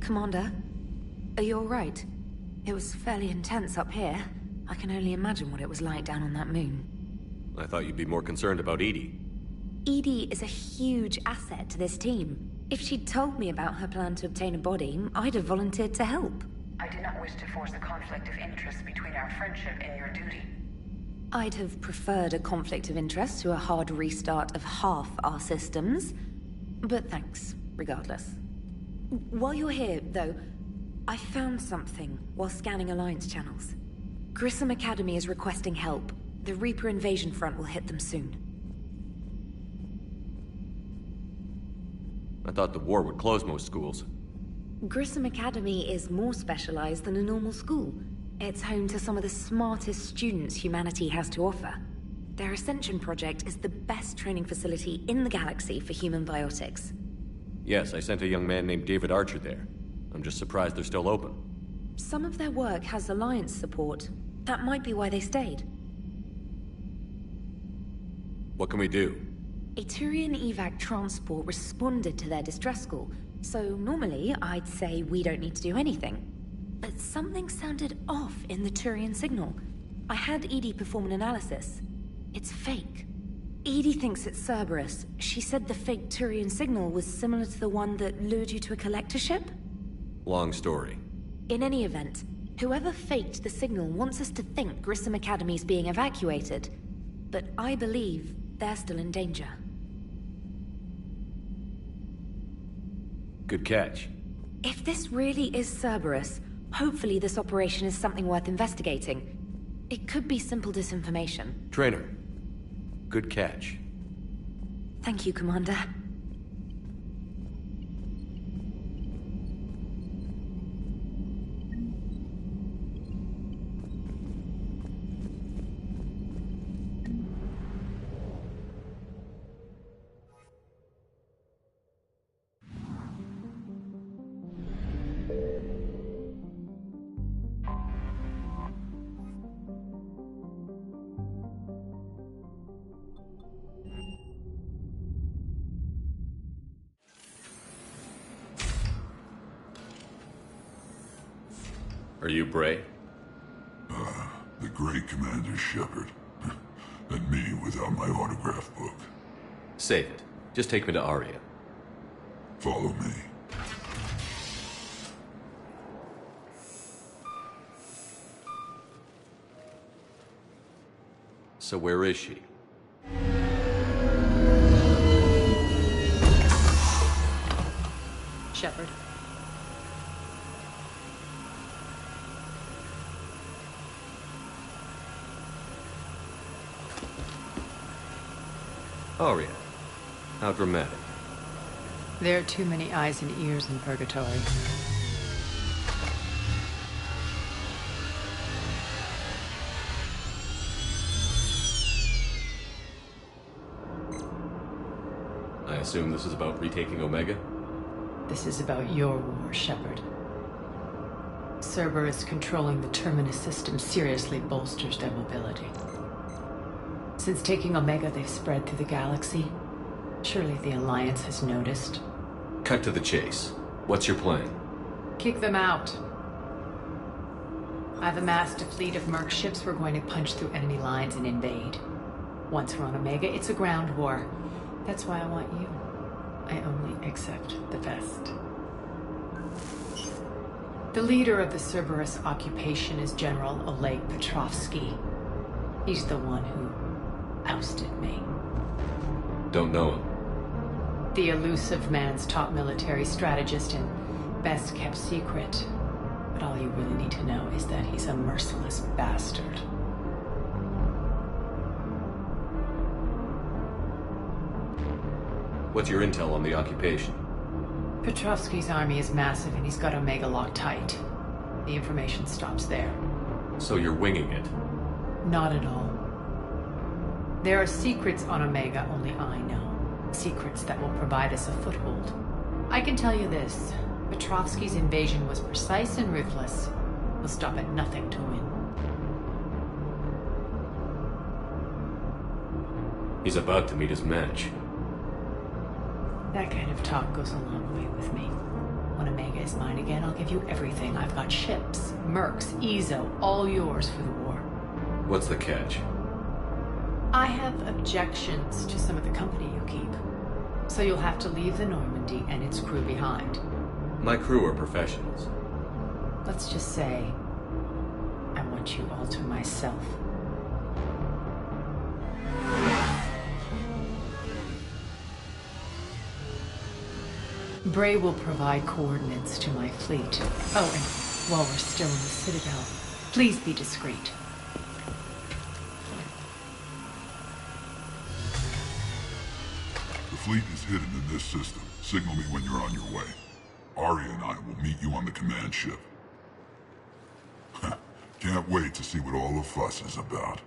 Commander, are you all right? It was fairly intense up here. I can only imagine what it was like down on that moon. I thought you'd be more concerned about Edie. Edie is a huge asset to this team. If she'd told me about her plan to obtain a body, I'd have volunteered to help. I did not wish to force a conflict of interest between our friendship and your duty. I'd have preferred a conflict of interest to a hard restart of half our systems. But thanks, regardless. While you're here, though, I found something while scanning Alliance channels. Grissom Academy is requesting help. The Reaper invasion front will hit them soon. I thought the war would close most schools. Grissom Academy is more specialized than a normal school. It's home to some of the smartest students humanity has to offer. Their Ascension project is the best training facility in the galaxy for human biotics. Yes, I sent a young man named David Archer there. I'm just surprised they're still open. Some of their work has Alliance support. That might be why they stayed. What can we do? A Turian evac transport responded to their distress call, so normally I'd say we don't need to do anything. But something sounded off in the Turian signal. I had Edie perform an analysis. It's fake. Edie thinks it's Cerberus. She said the fake Turian signal was similar to the one that lured you to a collector ship? Long story. In any event, whoever faked the signal wants us to think Grissom Academy is being evacuated. But I believe they're still in danger. Good catch. If this really is Cerberus, hopefully this operation is something worth investigating. It could be simple disinformation. Trainer. Good catch. Thank you, Commander. Are you Bray? The great Commander Shepard. And me without my autograph book. Save it. Just take me to Aria. Follow me. So where is she? Shepard. Aria. How dramatic. There are too many eyes and ears in Purgatory. I assume this is about retaking Omega? This is about your war, Shepard. Cerberus controlling the Terminus system seriously bolsters their mobility. Since taking Omega, they've spread through the galaxy. Surely the Alliance has noticed. Cut to the chase. What's your plan? Kick them out. I've amassed a fleet of merc ships. We're going to punch through enemy lines and invade. Once we're on Omega, it's a ground war. That's why I want you. I only accept the best. The leader of the Cerberus occupation is General Oleg Petrovsky. He's the one who ousted me. Don't know him. The elusive man's top military strategist and best kept secret. But all you really need to know is that he's a merciless bastard. What's your intel on the occupation? Petrovsky's army is massive and he's got Omega locked tight. The information stops there. So you're winging it? Not at all. There are secrets on Omega only I know. Secrets that will provide us a foothold. I can tell you this. Petrovsky's invasion was precise and ruthless. We'll stop at nothing to win. He's about to meet his match. That kind of talk goes a long way with me. When Omega is mine again, I'll give you everything. I've got ships, mercs, Ezo, all yours for the war. What's the catch? I have objections to some of the company you keep. So you'll have to leave the Normandy and its crew behind. My crew are professionals. Let's just say, I want you all to myself. Bray will provide coordinates to my fleet. Oh, and while we're still in the Citadel, please be discreet. The fleet is hidden in this system. Signal me when you're on your way. Arya and I will meet you on the command ship. Can't wait to see what all the fuss is about.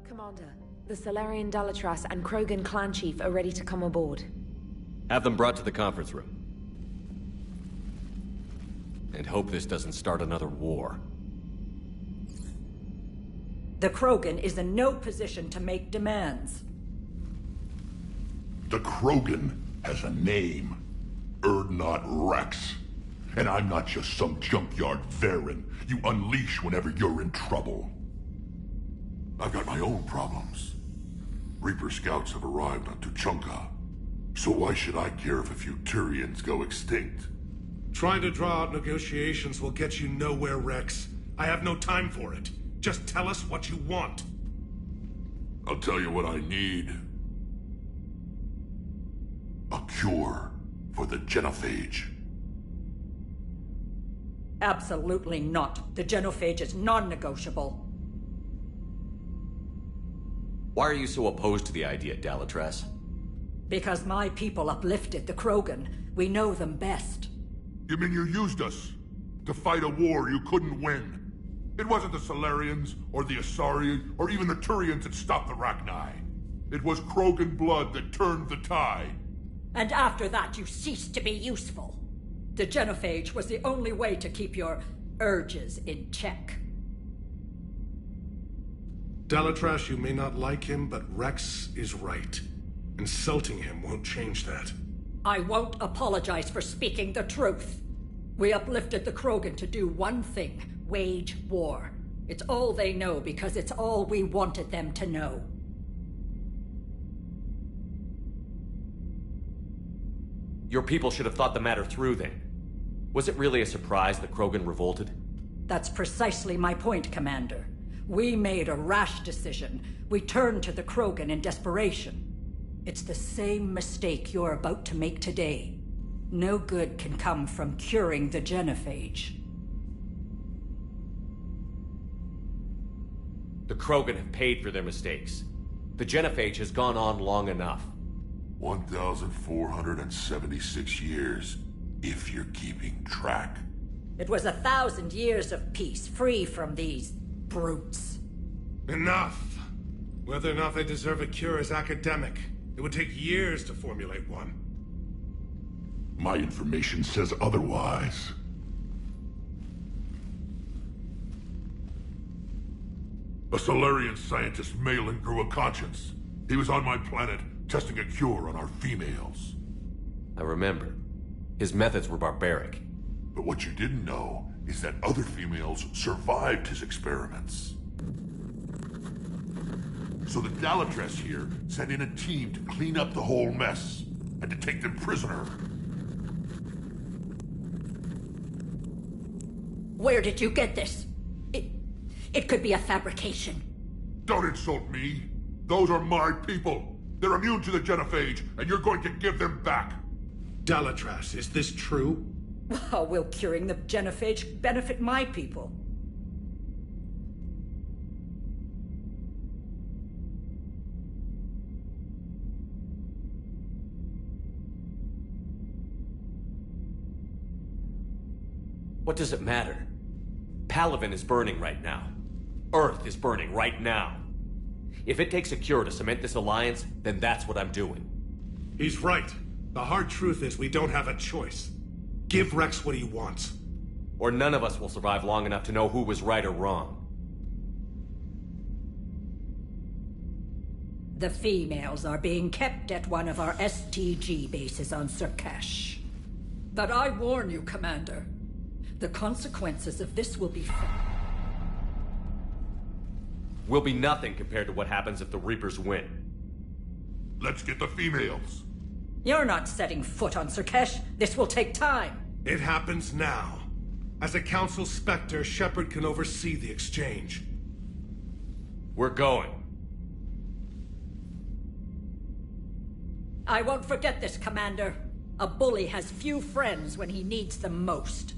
Commander, the Solarian Dalatras and Krogan clan chief are ready to come aboard. Have them brought to the conference room. And hope this doesn't start another war. The Krogan is in no position to make demands. The Krogan has a name. Urdnot Rex. And I'm not just some junkyard Varen you unleash whenever you're in trouble. I've got my own problems. Reaper scouts have arrived on Tuchanka. So why should I care if a few Turians go extinct? Trying to draw out negotiations will get you nowhere, Rex. I have no time for it. Just tell us what you want. I'll tell you what I need. A cure for the genophage. Absolutely not. The genophage is non-negotiable. Why are you so opposed to the idea, Dalatras? Because my people uplifted the Krogan. We know them best. You mean you used us to fight a war you couldn't win? It wasn't the Solarians, or the Asari, or even the Turians that stopped the Rachni. It was Krogan blood that turned the tide. And after that, you ceased to be useful. The genophage was the only way to keep your urges in check. Dalatras, you may not like him, but Rex is right. Insulting him won't change that. I won't apologize for speaking the truth. We uplifted the Krogan to do one thing: wage war. It's all they know because it's all we wanted them to know. Your people should have thought the matter through then. Was it really a surprise that Krogan revolted? That's precisely my point, Commander. We made a rash decision. We turned to the Krogan in desperation. It's the same mistake you're about to make today. No good can come from curing the genophage. The Krogan have paid for their mistakes. The genophage has gone on long enough. 1,476 years, if you're keeping track. It was 1,000 years of peace, free from these brutes. Enough! Whether or not they deserve a cure is academic. It would take years to formulate one. My information says otherwise. A Solarian scientist, Malin, grew a conscience. He was on my planet, testing a cure on our females. I remember. His methods were barbaric. But what you didn't know is that other females survived his experiments. So the Galatress here sent in a team to clean up the whole mess, and to take them prisoner. Where did you get this? It could be a fabrication. Don't insult me. Those are my people. They're immune to the genophage, and you're going to give them back. Delatras, is this true? How will curing the genophage benefit my people? What does it matter? Palaven is burning right now. Earth is burning right now. If it takes a cure to cement this alliance, then that's what I'm doing. He's right. The hard truth is we don't have a choice. Give Rex what he wants. Or none of us will survive long enough to know who was right or wrong. The females are being kept at one of our STG bases on Surkash. But I warn you, Commander. The consequences of this will be Will be nothing compared to what happens if the Reapers win. Let's get the females. You're not setting foot on Surkash. This will take time. It happens now. As a Council Spectre, Shepard can oversee the exchange. We're going. I won't forget this, Commander. A bully has few friends when he needs them most.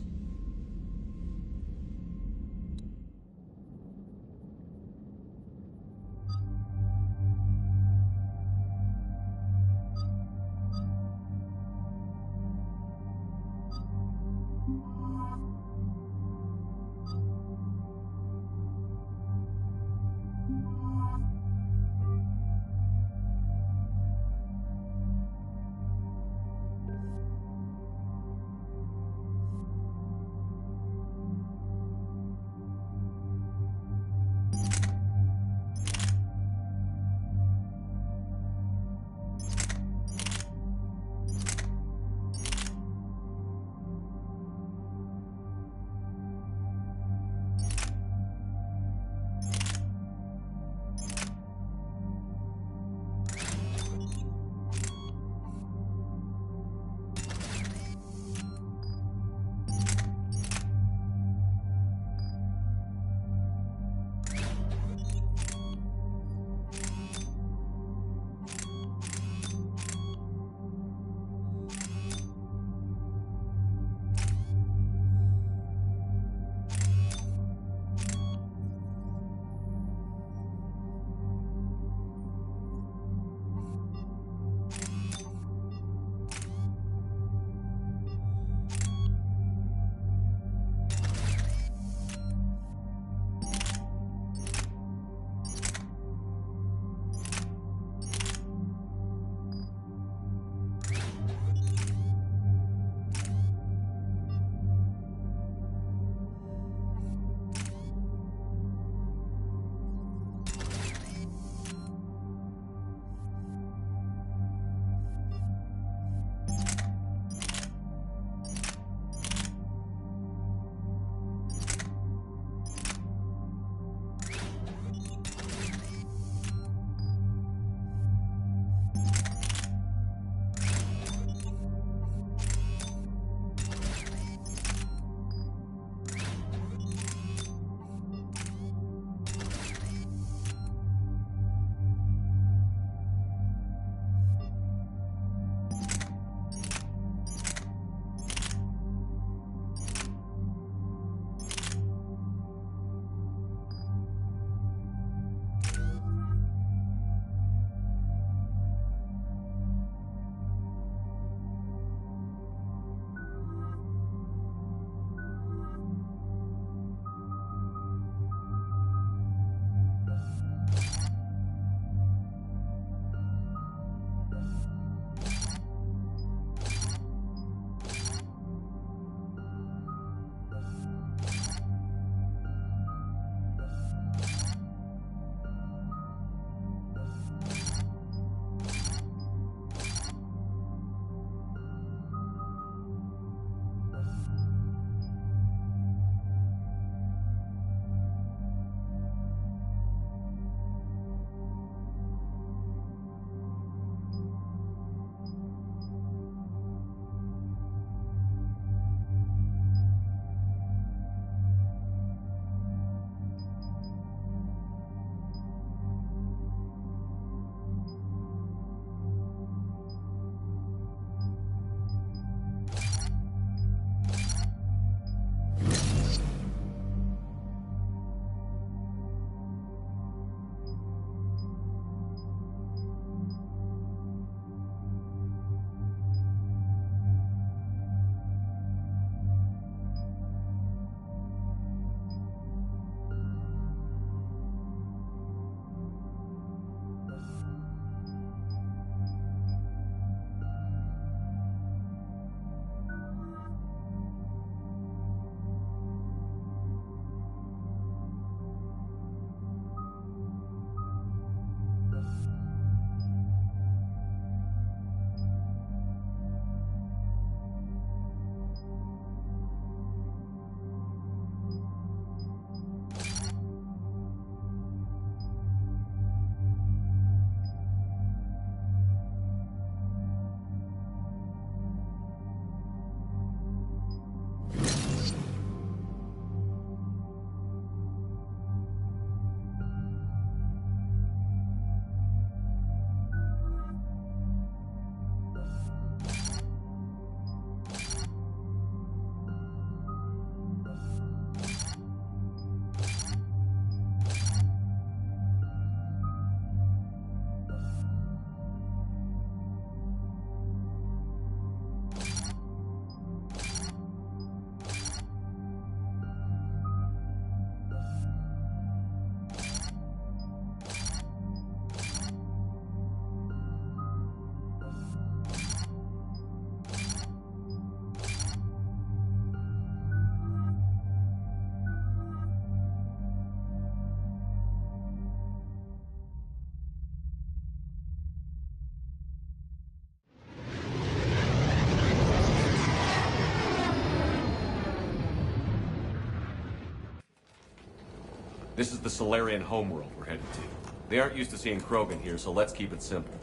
This is the Solarian homeworld we're headed to. They aren't used to seeing Krogan here, so let's keep it simple.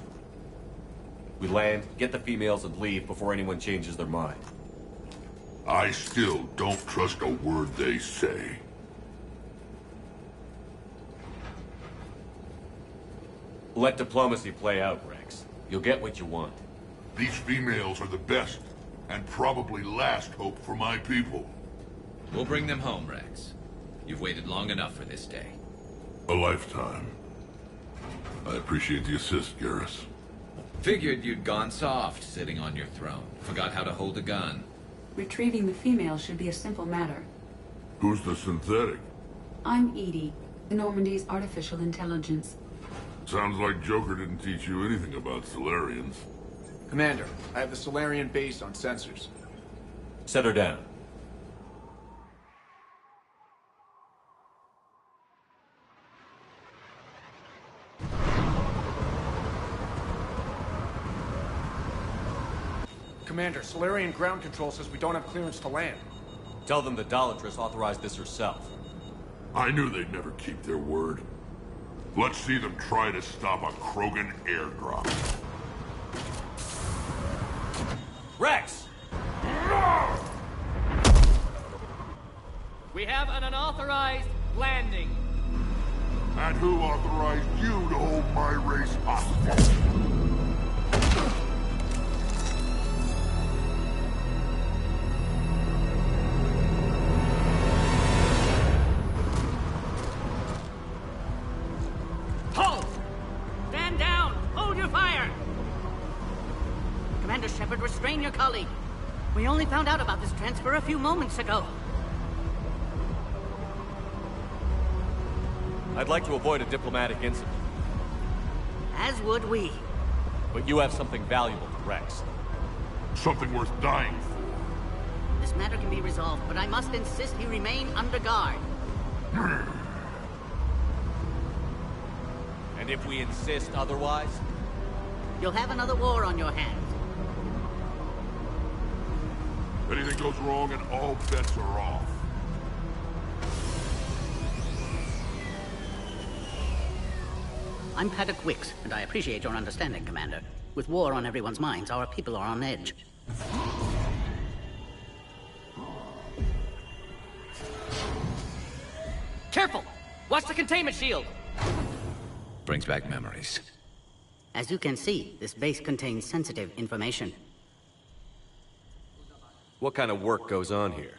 We land, get the females, and leave before anyone changes their mind. I still don't trust a word they say. Let diplomacy play out, Rex. You'll get what you want. These females are the best, and probably last hope for my people. We'll bring them home, Rex. You've waited long enough for this day. A lifetime. I appreciate the assist, Garrus. Figured you'd gone soft sitting on your throne. Forgot how to hold a gun. Retrieving the female should be a simple matter. Who's the synthetic? I'm Edie, the Normandy's artificial intelligence. Sounds like Joker didn't teach you anything about Solarians. Commander, I have the Solarian base on sensors. Set her down. Commander, Solarian ground control says we don't have clearance to land. Tell them the Dolatress authorized this herself. I knew they'd never keep their word. Let's see them try to stop a Krogan airdrop. Rex! We have an unauthorized landing. And who authorized you to hold my race hostage? Halt! Stand down! Hold your fire! Commander Shepard, restrain your colleague. We only found out about this transfer a few moments ago. I'd like to avoid a diplomatic incident. As would we. But you have something valuable to Rex. Something worth dying for. This matter can be resolved, but I must insist he remain under guard. And if we insist otherwise? You'll have another war on your hands. Anything goes wrong and all bets are off. I'm Paddock Wicks, and I appreciate your understanding, Commander. With war on everyone's minds, our people are on edge. Careful! Watch the containment shield! Brings back memories. As you can see, this base contains sensitive information. What kind of work goes on here?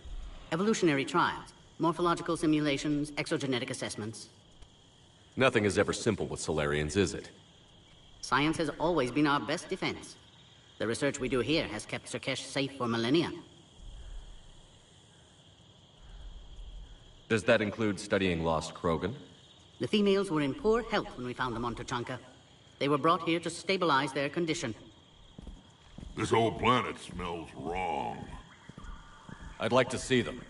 Evolutionary trials, morphological simulations, exogenetic assessments. Nothing is ever simple with Solarians, is it? Science has always been our best defense. The research we do here has kept Surkesh safe for millennia. Does that include studying lost Krogan? The females were in poor health when we found them on Tuchanka. They were brought here to stabilize their condition. This whole planet smells wrong. I'd like to see them.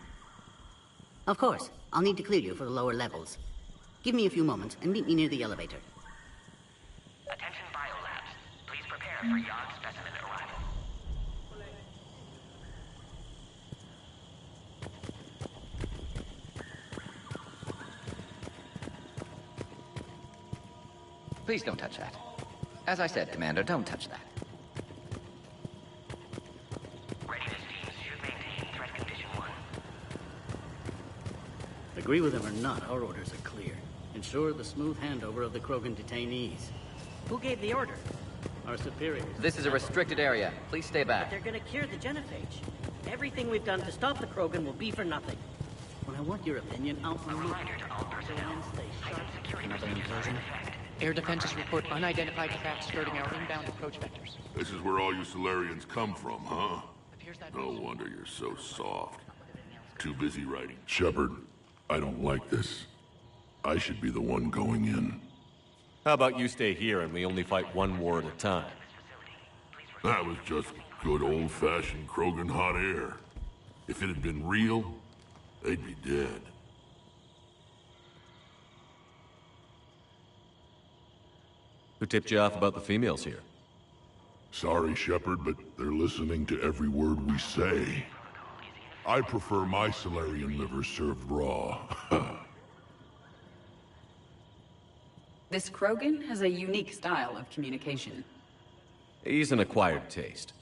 Of course. I'll need to clear you for the lower levels. Give me a few moments and meet me near the elevator. Attention biolabs. Please prepare for yacht specimen arrival. Please don't touch that. As I said, Commander, don't touch that. Readiness teams should maintain threat condition 1. Agree with them or not, our orders are clear. Ensure the smooth handover of the Krogan detainees. Who gave the order? Our superiors. This is a restricted area. Please stay back. But they're gonna cure the genophage. Everything we've done to stop the Krogan will be for nothing. When I want your opinion, I'll Reminder to all personnel. Heightened security procedures are in effect. Air defenses report unidentified craft skirting our inbound approach vectors. This is where all you Solarians come from, huh? No wonder you're so soft. Too busy writing. Shepard, I don't like this. I should be the one going in. How about you stay here and we only fight one war at a time? That was just good old-fashioned Krogan hot air. If it had been real, they'd be dead. Who tipped you off about the females here? Sorry, Shepard, but they're listening to every word we say. I prefer my Solarian liver served raw. This Krogan has a unique style of communication. He's an acquired taste.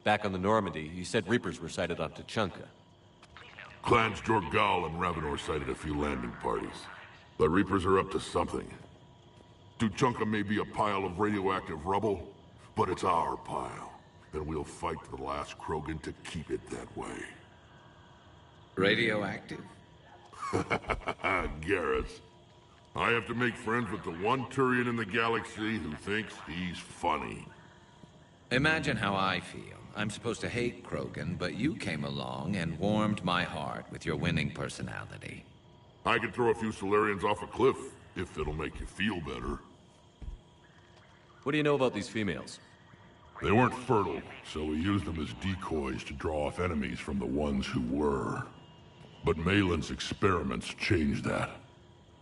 Back on the Normandy, he said Reapers were sighted on Tuchanka. Clans Jorgal and Ravenor sighted a few landing parties. The Reapers are up to something. Tuchanka may be a pile of radioactive rubble, but it's our pile. And we'll fight to the last Krogan to keep it that way. Radioactive? Garrus. I have to make friends with the one Turian in the galaxy who thinks he's funny. Imagine how I feel. I'm supposed to hate Krogan, but you came along and warmed my heart with your winning personality. I could throw a few Solarians off a cliff, if it'll make you feel better. What do you know about these females? They weren't fertile, so we used them as decoys to draw off enemies from the ones who were. But Malin's experiments changed that.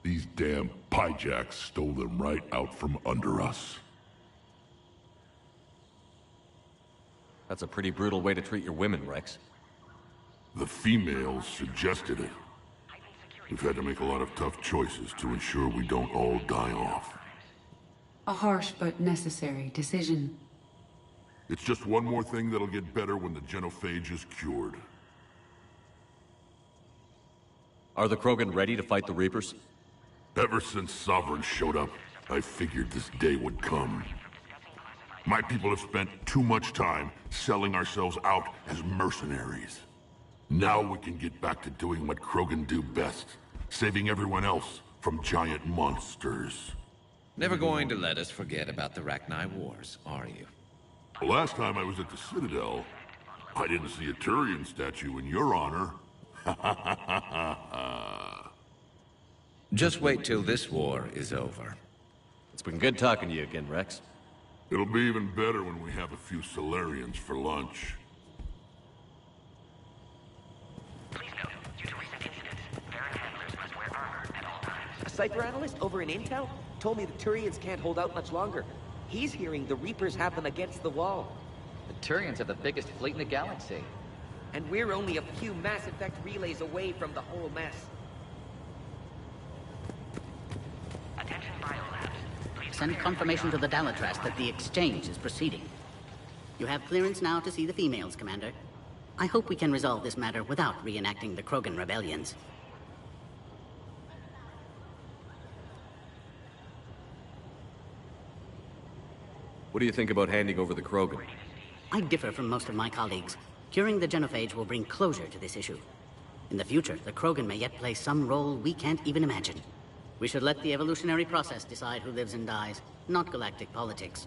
These damn Pyjaks stole them right out from under us. That's a pretty brutal way to treat your women, Rex. The females suggested it. We've had to make a lot of tough choices to ensure we don't all die off. A harsh but necessary decision. It's just one more thing that'll get better when the genophage is cured. Are the Krogan ready to fight the Reapers? Ever since Sovereign showed up, I figured this day would come. My people have spent too much time selling ourselves out as mercenaries. Now we can get back to doing what Krogan do best, saving everyone else from giant monsters. Never going to let us forget about the Rachni Wars, are you? The last time I was at the Citadel, I didn't see a Turian statue in your honor. Just wait till this war is over. It's been good talking to you again, Rex. It'll be even better when we have a few Solarians for lunch. Please note, due to recent incidents, Baron handlers must wear armor at all times. A Cypher analyst over in Intel told me the Turians can't hold out much longer. He's hearing the Reapers have them against the wall. The Turians have the biggest fleet in the galaxy. And we're only a few Mass Effect relays away from the whole mess. Attention biolabs. Please send confirmation to the Dalatras that the exchange is proceeding. You have clearance now to see the females, Commander. I hope we can resolve this matter without reenacting the Krogan rebellions. What do you think about handing over the Krogan? I differ from most of my colleagues. Curing the genophage will bring closure to this issue. In the future, the Krogan may yet play some role we can't even imagine. We should let the evolutionary process decide who lives and dies, not galactic politics.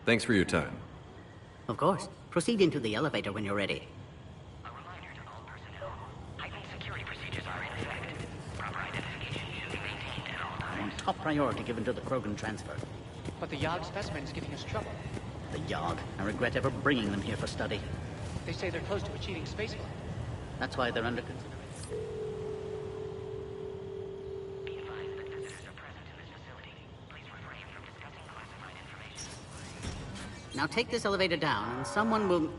Thanks for your time. Of course. Proceed into the elevator when you're ready. A reminder to all personnel. Heightened security procedures are in effect. Proper identification should be maintained at all I times. want top priority given to the Krogan transfer. But the Yogg specimen is giving us trouble. The Yogg. I regret ever bringing them here for study. They say they're close to achieving spaceflight. That's why they're under consideration. Be advised that visitors are present in this facility. Please refrain from discussing classified information. Now take this elevator down, and someone will...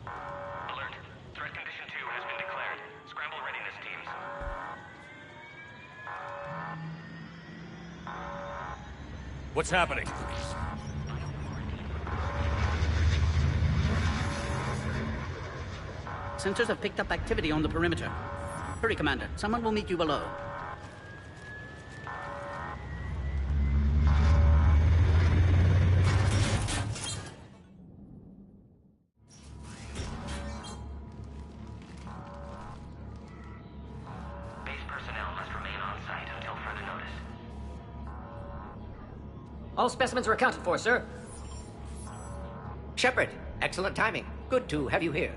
Alert. Threat condition 2 has been declared. Scramble readiness teams. What's happening? Sensors have picked up activity on the perimeter. Hurry, Commander. Someone will meet you below. Base personnel must remain on site until further notice. All specimens are accounted for, sir. Shepard, excellent timing. Good to have you here.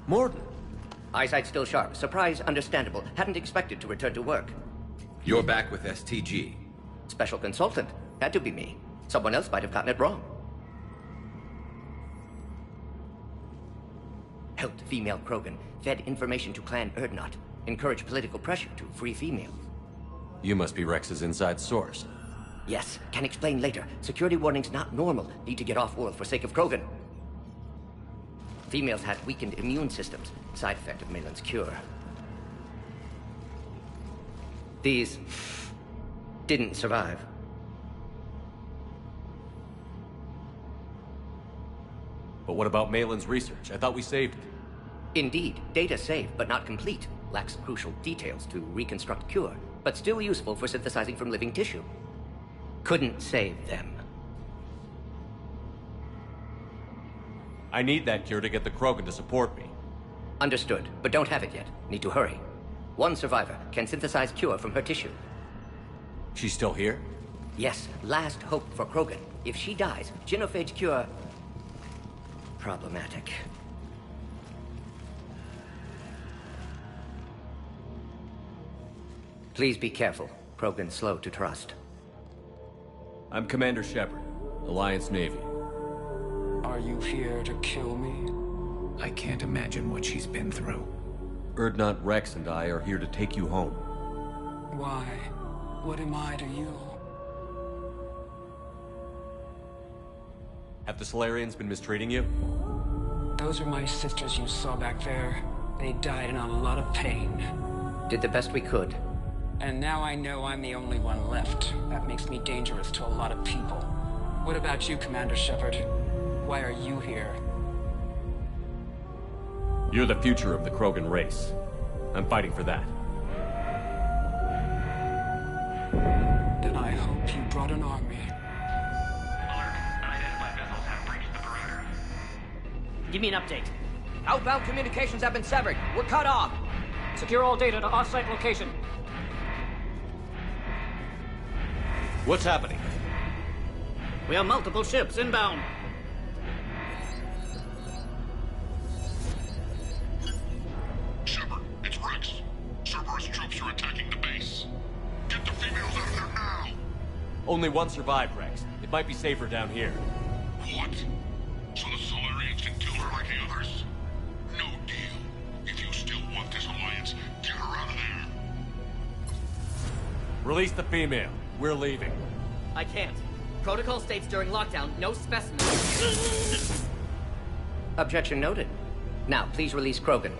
Morden. Eyesight still sharp. Surprise understandable. Hadn't expected to return to work. You're back with STG. Special consultant. Had to be me. Someone else might have gotten it wrong. Helped female Krogan. Fed information to Clan Urdnot. Encouraged political pressure to free females. You must be Rex's inside source. Yes, can explain later. Security warnings not normal. Need to get off-world for sake of Krogan. Females had weakened immune systems. Side effect of Malin's cure. These didn't survive. But what about Malin's research? I thought we saved it. Indeed, data saved, but not complete. Lacks crucial details to reconstruct cure, but still useful for synthesizing from living tissue. Couldn't save them. I need that cure to get the Krogan to support me. Understood, but don't have it yet. Need to hurry. One survivor can synthesize cure from her tissue. She's still here? Yes, last hope for Krogan. If she dies, genophage cure... problematic. Please be careful. Krogan's slow to trust. I'm Commander Shepard, Alliance Navy. Are you here to kill me? I can't imagine what she's been through. Urdnot Rex and I are here to take you home. Why? What am I to you? Have the Solarians been mistreating you? Those are my sisters you saw back there. They died in a lot of pain. Did the best we could. And now I know I'm the only one left. That makes me dangerous to a lot of people. What about you, Commander Shepard? Why are you here? You're the future of the Krogan race. I'm fighting for that. Then I hope you brought an army. Give me an update. Outbound communications have been severed. We're cut off. Secure all data to off-site location. What's happening? We have multiple ships inbound. Shepard, it's Rex. Cerberus troops are attacking the base. Get the females out of there now! Only one survived, Rex. It might be safer down here. What? So the Solarians can kill her like the others? No deal. If you still want this alliance, get her out of there. Release the female. We're leaving. I can't. Protocol states during lockdown, no specimens. Objection noted. Now, please release Krogan.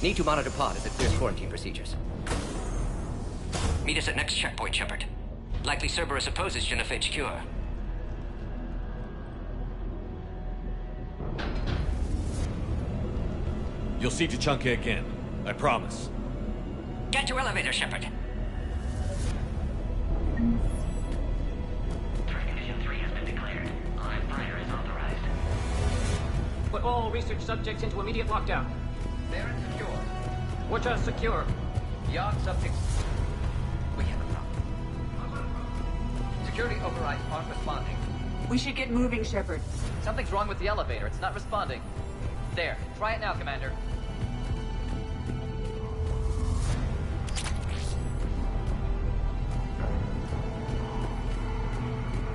Need to monitor pod as it clears quarantine procedures. Meet us at next checkpoint, Shepard. Likely Cerberus opposes genophage cure. You'll see Tuchanka again. I promise. Get to elevator, Shepard. Threat condition 3 has been declared. Live fire is authorized. Put all research subjects into immediate lockdown. They're secure. Which are secure. Beyond subjects. We have a problem. Security overrides aren't responding. We should get moving, Shepard. Something's wrong with the elevator. It's not responding. There. Try it now, Commander.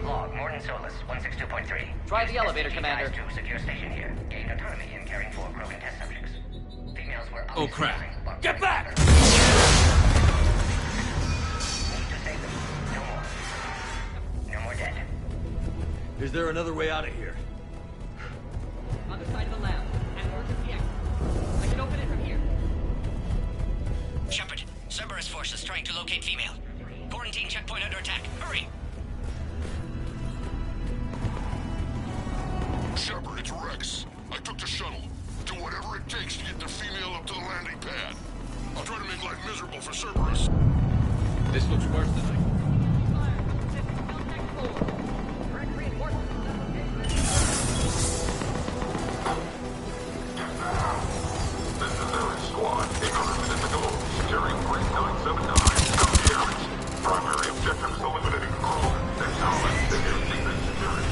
Log, Morton Solus, 162.3. Try the elevator, Commander. To secure station here. Gained autonomy in caring for Krogan test subjects. Females were... Oh, crap. Get back! Need to save them. No more. No more dead. Is there another way out of here? On the side of the lab. An emergency exit. I can open it from here. Shepard, Cerberus force is trying to locate female. Quarantine checkpoint under attack. Hurry! Shepard, it's Rex. I took the shuttle. Do whatever it takes to get the female up to the landing pad. I'll try to make life miserable for Cerberus. This looks worse than I... Squad, 800 minutes ago. Securing Point 979. Primary objective is eliminating the crew. That's how I'm thinking secret security.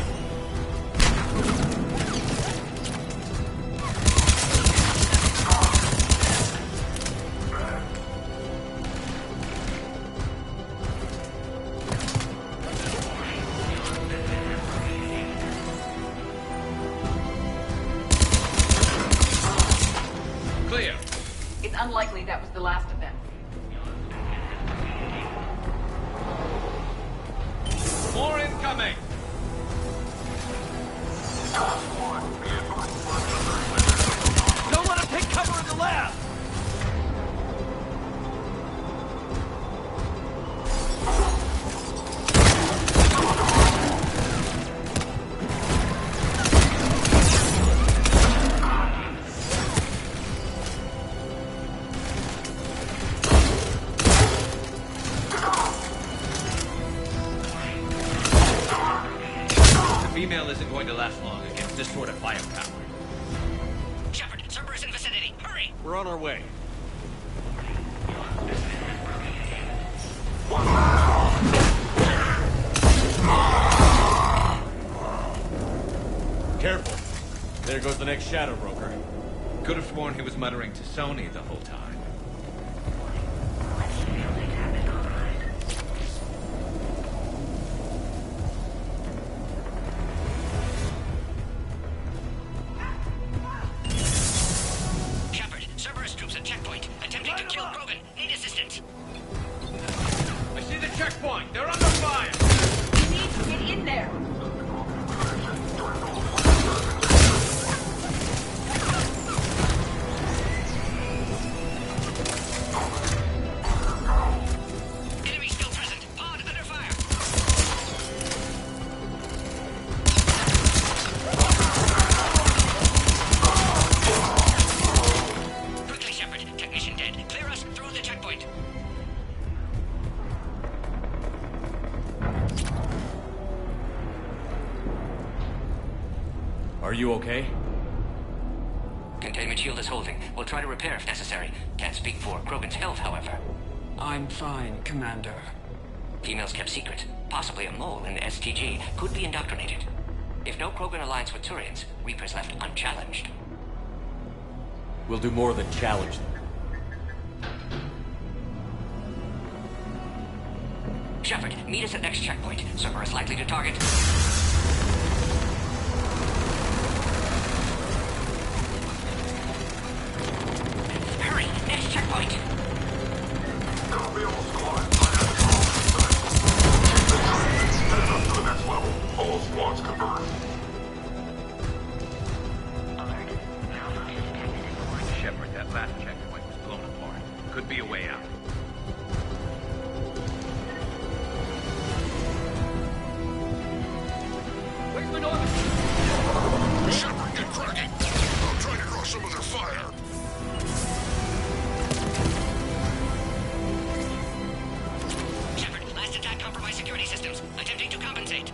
Clear. It's unlikely that was the last of them. More incoming! Don't let him take cover in the lab! this sort of firepower. Shepard, Cerberus in vicinity. Hurry! We're on our way. Careful. There goes the next shadow broker. Could have sworn he was muttering to Sony the whole time. Shepard, Cerberus troops at checkpoint. Attempting to kill Krogan. Need assistance. I see the checkpoint! They're under fire! We need to get in there! Enemy still present. Pod under fire. Quickly, Shepard. Technician dead. Clear us through the checkpoint. Are you okay? Containment shield is holding. We'll try to repair if necessary. Can't speak for Krogan's health, however. I'm fine, Commander. Females kept secret. Possibly a mole in the STG. Could be indoctrinated. If no Krogan alliance with Turians, Reapers left unchallenged. We'll do more than challenge them. Shepard, meet us at next checkpoint. Cerberus likely to target. Hurry! Next checkpoint! Copy all squad. Head up to the next level. All squads converge. Shepard, that last checkpoint was blown apart. Could be a way out. Where's Minorva? Shepard, get cracking. I'm trying to draw some of their fire. Shepard, last attack compromised security systems. Attempting to compensate.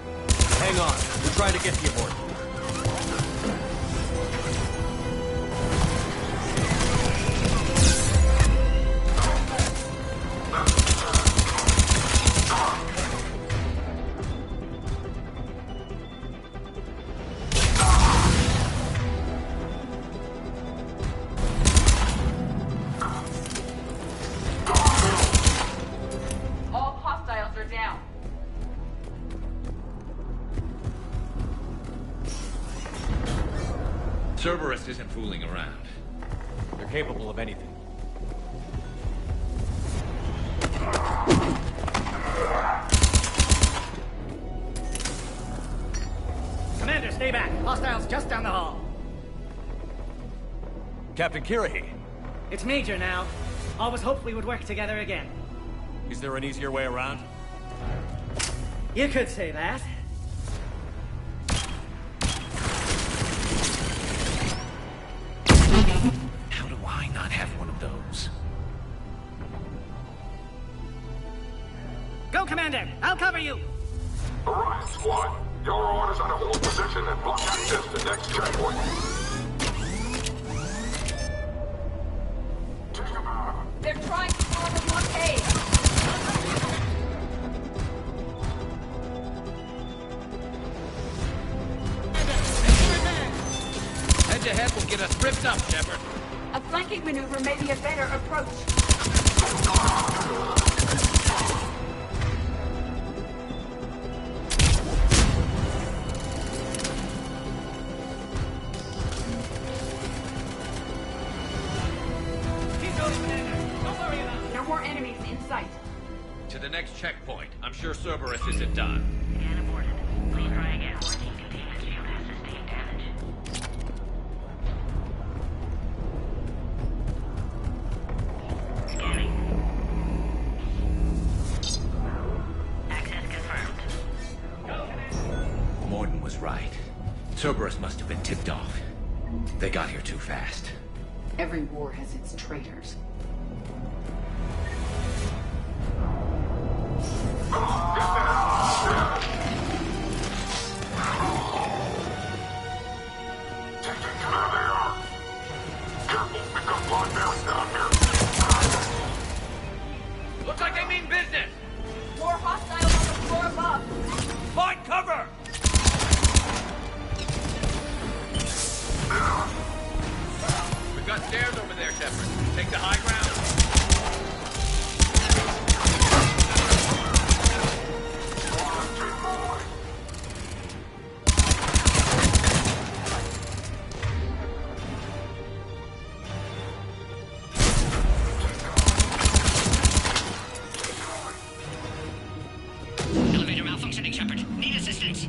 Hang on. We're trying to get to you, Morton. All hostiles are down. Cerberus isn't fooling around. They're capable of anything. Commander, stay back. Hostiles just down the hall. Captain Kirahi, It's Major now. Always hoped we would work together again. is there an easier way around? You could say that. How do I not have one of those? Go, Commander. I'll cover you. Alright, squad. Your orders are to hold position and block access to next checkpoint. They're trying to form a blockade. Edge ahead will get us ripped up, Shepard. A flanking maneuver may be a better approach. Keep going, Commander. Don't worry about it. No more enemies in sight. To the next checkpoint. I'm sure Cerberus isn't done. Scan aborted. Please try again. Containment shield has sustained damage. Scanning. Access confirmed. Morton was right. Cerberus must have been tipped off. They got here too fast. Every war has its traitors. Careful, we've got blind bears down here. Looks like they mean business! More hostiles on the floor above. Find cover! We've got stairs over there, Shepard. Take the high ground. Elevator malfunctioning, Shepard. Need assistance.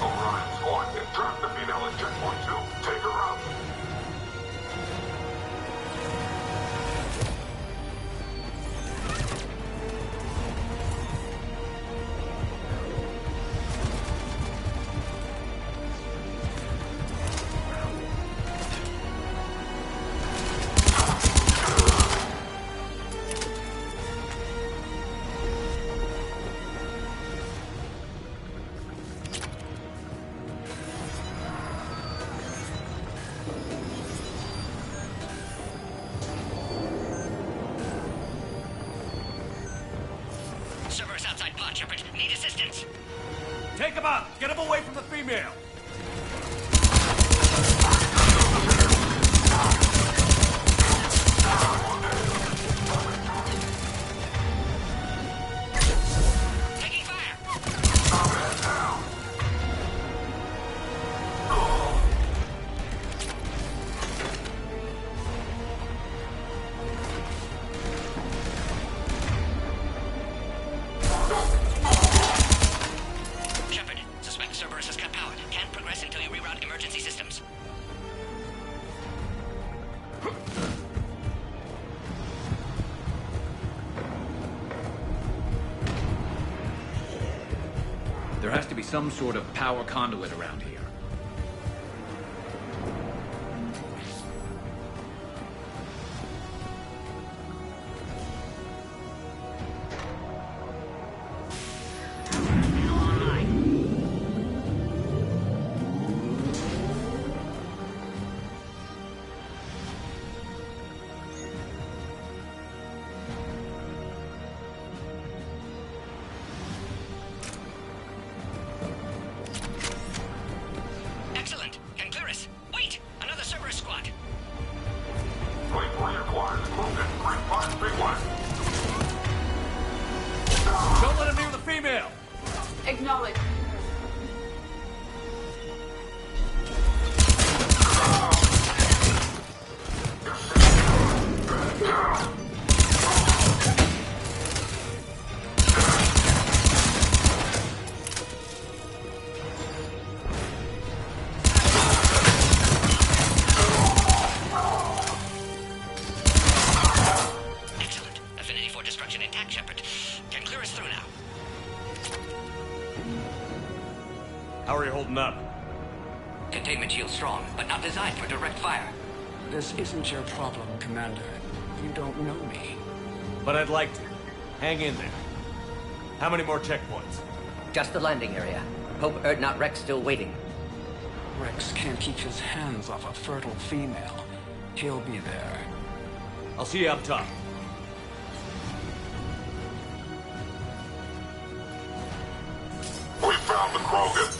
Alright, squad. Trap the female at checkpoint 2. Take her out. Servers outside pod, Shepard. Need assistance. Take him out! Get him away from the female! Taking fire. Shepard, suspect Cerberus has cut power. Can't progress until you reroute emergency systems. There has to be some sort of power conduit around here. Excellent. Can clear us. Wait! Another Cerberus squad. Wait for your quarters. Move in 3531. Don't let him near the female! Acknowledge. Excellent. Affinity for destruction intact, Shepard. Can clear us through now. How are you holding up? Containment shield strong, but not designed for direct fire. This isn't your problem, Commander. You don't know me. But I'd like to. Hang in there. How many more checkpoints? Just the landing area. Hope not Rex still waiting. Rex can't keep his hands off a fertile female. He'll be there. I'll see you up top. We found the Krogan.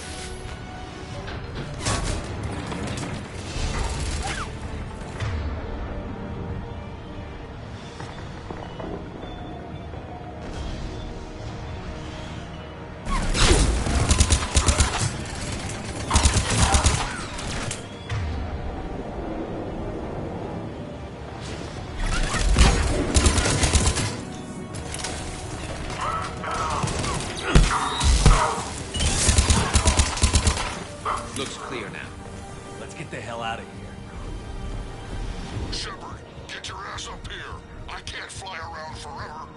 Looks clear now. Let's get the hell out of here. Shepard, get your ass up here. I can't fly around forever.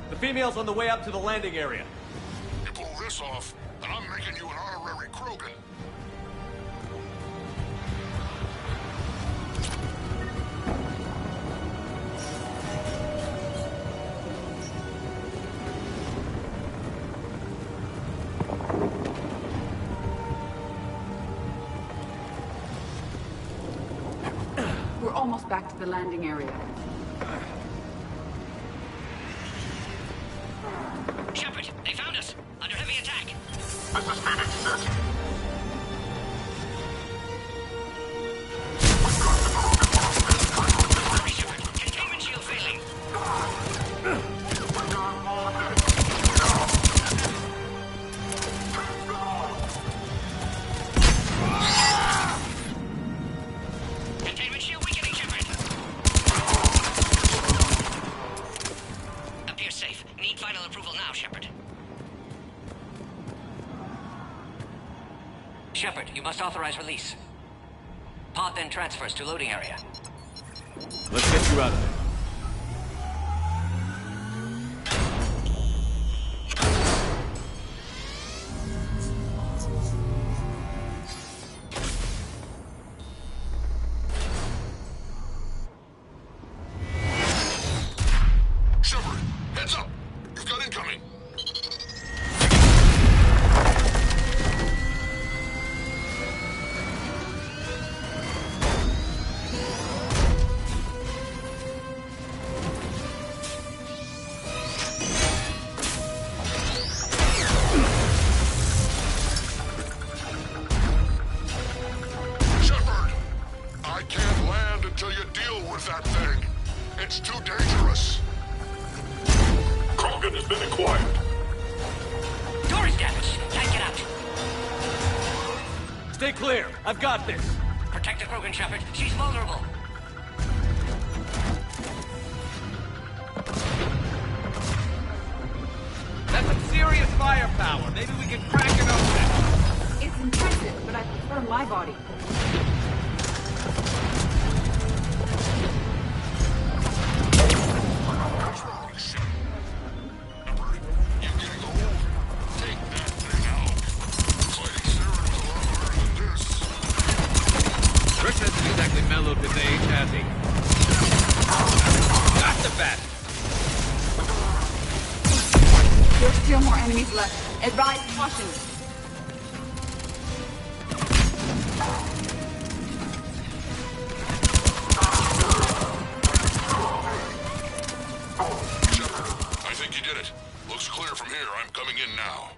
The female's on the way up to the landing area. You pull this off, and I'm making you an honorary Krogan. We're almost back to the landing area. Shepard, they found us! Under heavy attack! This is Phoenix 6. Hurry, Shepard! Containment shield failing! Containment shield weakening, Shepard! Appears safe. Need final approval now, Shepard. Shepard, you must authorize release. Pod then transfers to loading area. Let's get you out of there. Shepard, heads up! You've got incoming! Shepard! I can't land until you deal with that thing. It's too dangerous. Krogan has been acquired. Door is damaged. Can't get out. Stay clear. I've got this. Protect the Krogan, Shepard. She's vulnerable. That's some serious firepower. Maybe we can crack it open. It's impressive, but I prefer my body. What's wrong, Shepard? Shepard, you're getting old. Take that thing out. Fighting Saren was a lot harder than this. Rick hasn't exactly mellowed his age, has he? Got the bat. There's still more enemies left. Advise caution. Shepard, I think you did it. Looks clear from here. I'm coming in now.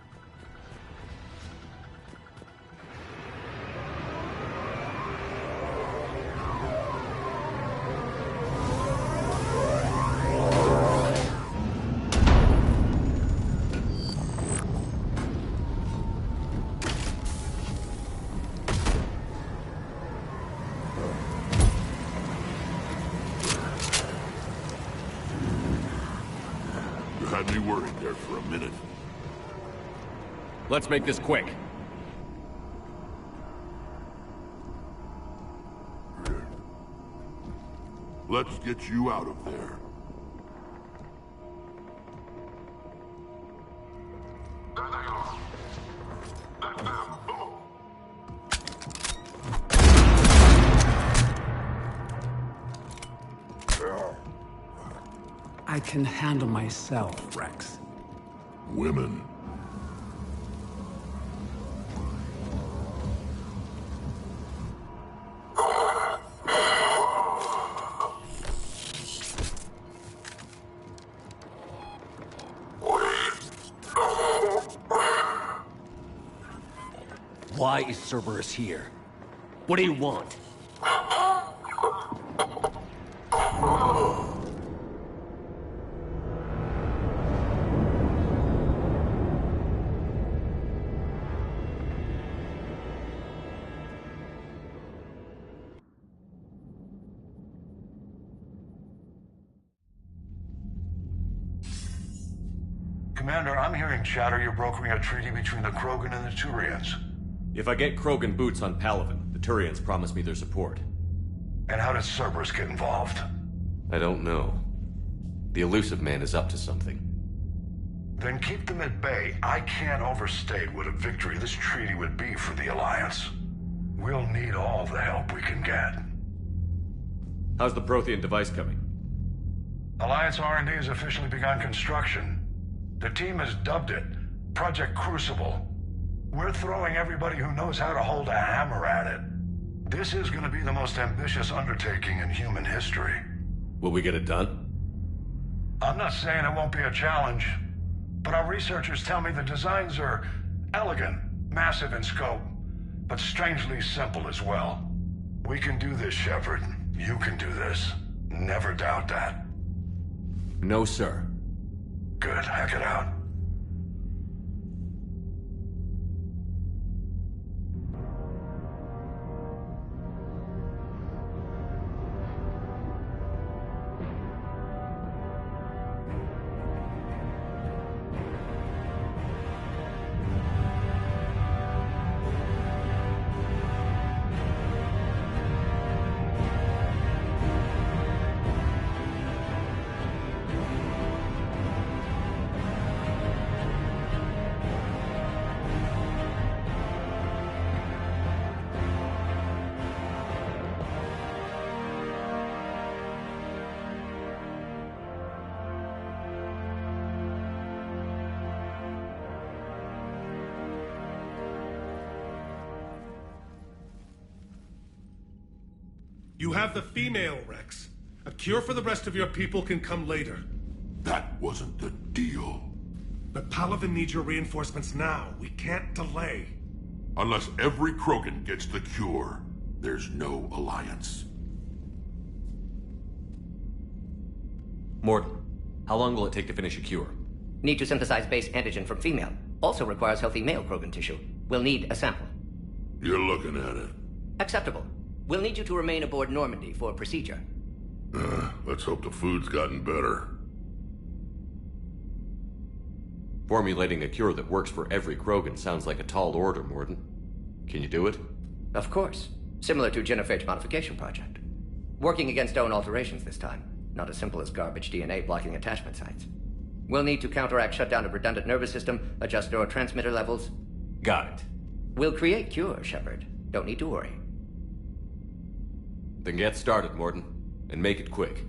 You had me worried there for a minute. Let's make this quick. Let's get you out of there. I can handle myself, Rex. Women. Why is Cerberus here? What do you want? Commander, I'm hearing chatter you're brokering a treaty between the Krogan and the Turians. If I get Krogan boots on Palaven, the Turians promise me their support. And how does Cerberus get involved? I don't know. The Elusive Man is up to something. Then keep them at bay. I can't overstate what a victory this treaty would be for the Alliance. We'll need all the help we can get. How's the Prothean device coming? Alliance R&D has officially begun construction. The team has dubbed it Project Crucible. We're throwing everybody who knows how to hold a hammer at it. This is going to be the most ambitious undertaking in human history. Will we get it done? I'm not saying it won't be a challenge, but our researchers tell me the designs are elegant, massive in scope, but strangely simple as well. We can do this, Shepard. You can do this. Never doubt that. No, sir. Good. Hack it out. You have the female, Rex. A cure for the rest of your people can come later. That wasn't the deal. But Palaven needs your reinforcements now. We can't delay. Unless every Krogan gets the cure, there's no Alliance. Mordin, how long will it take to finish a cure? Need to synthesize base antigen from female. Also requires healthy male Krogan tissue. We'll need a sample. You're looking at it. Acceptable. We'll need you to remain aboard Normandy for procedure. Let's hope the food's gotten better. Formulating a cure that works for every Krogan sounds like a tall order, Mordin. Can you do it? Of course. Similar to genophage modification project. Working against own alterations this time. Not as simple as garbage DNA blocking attachment sites. We'll need to counteract shutdown of redundant nervous system, adjust neurotransmitter levels. Got it. We'll create cure, Shepard. Don't need to worry. Then get started, Mordin. And make it quick.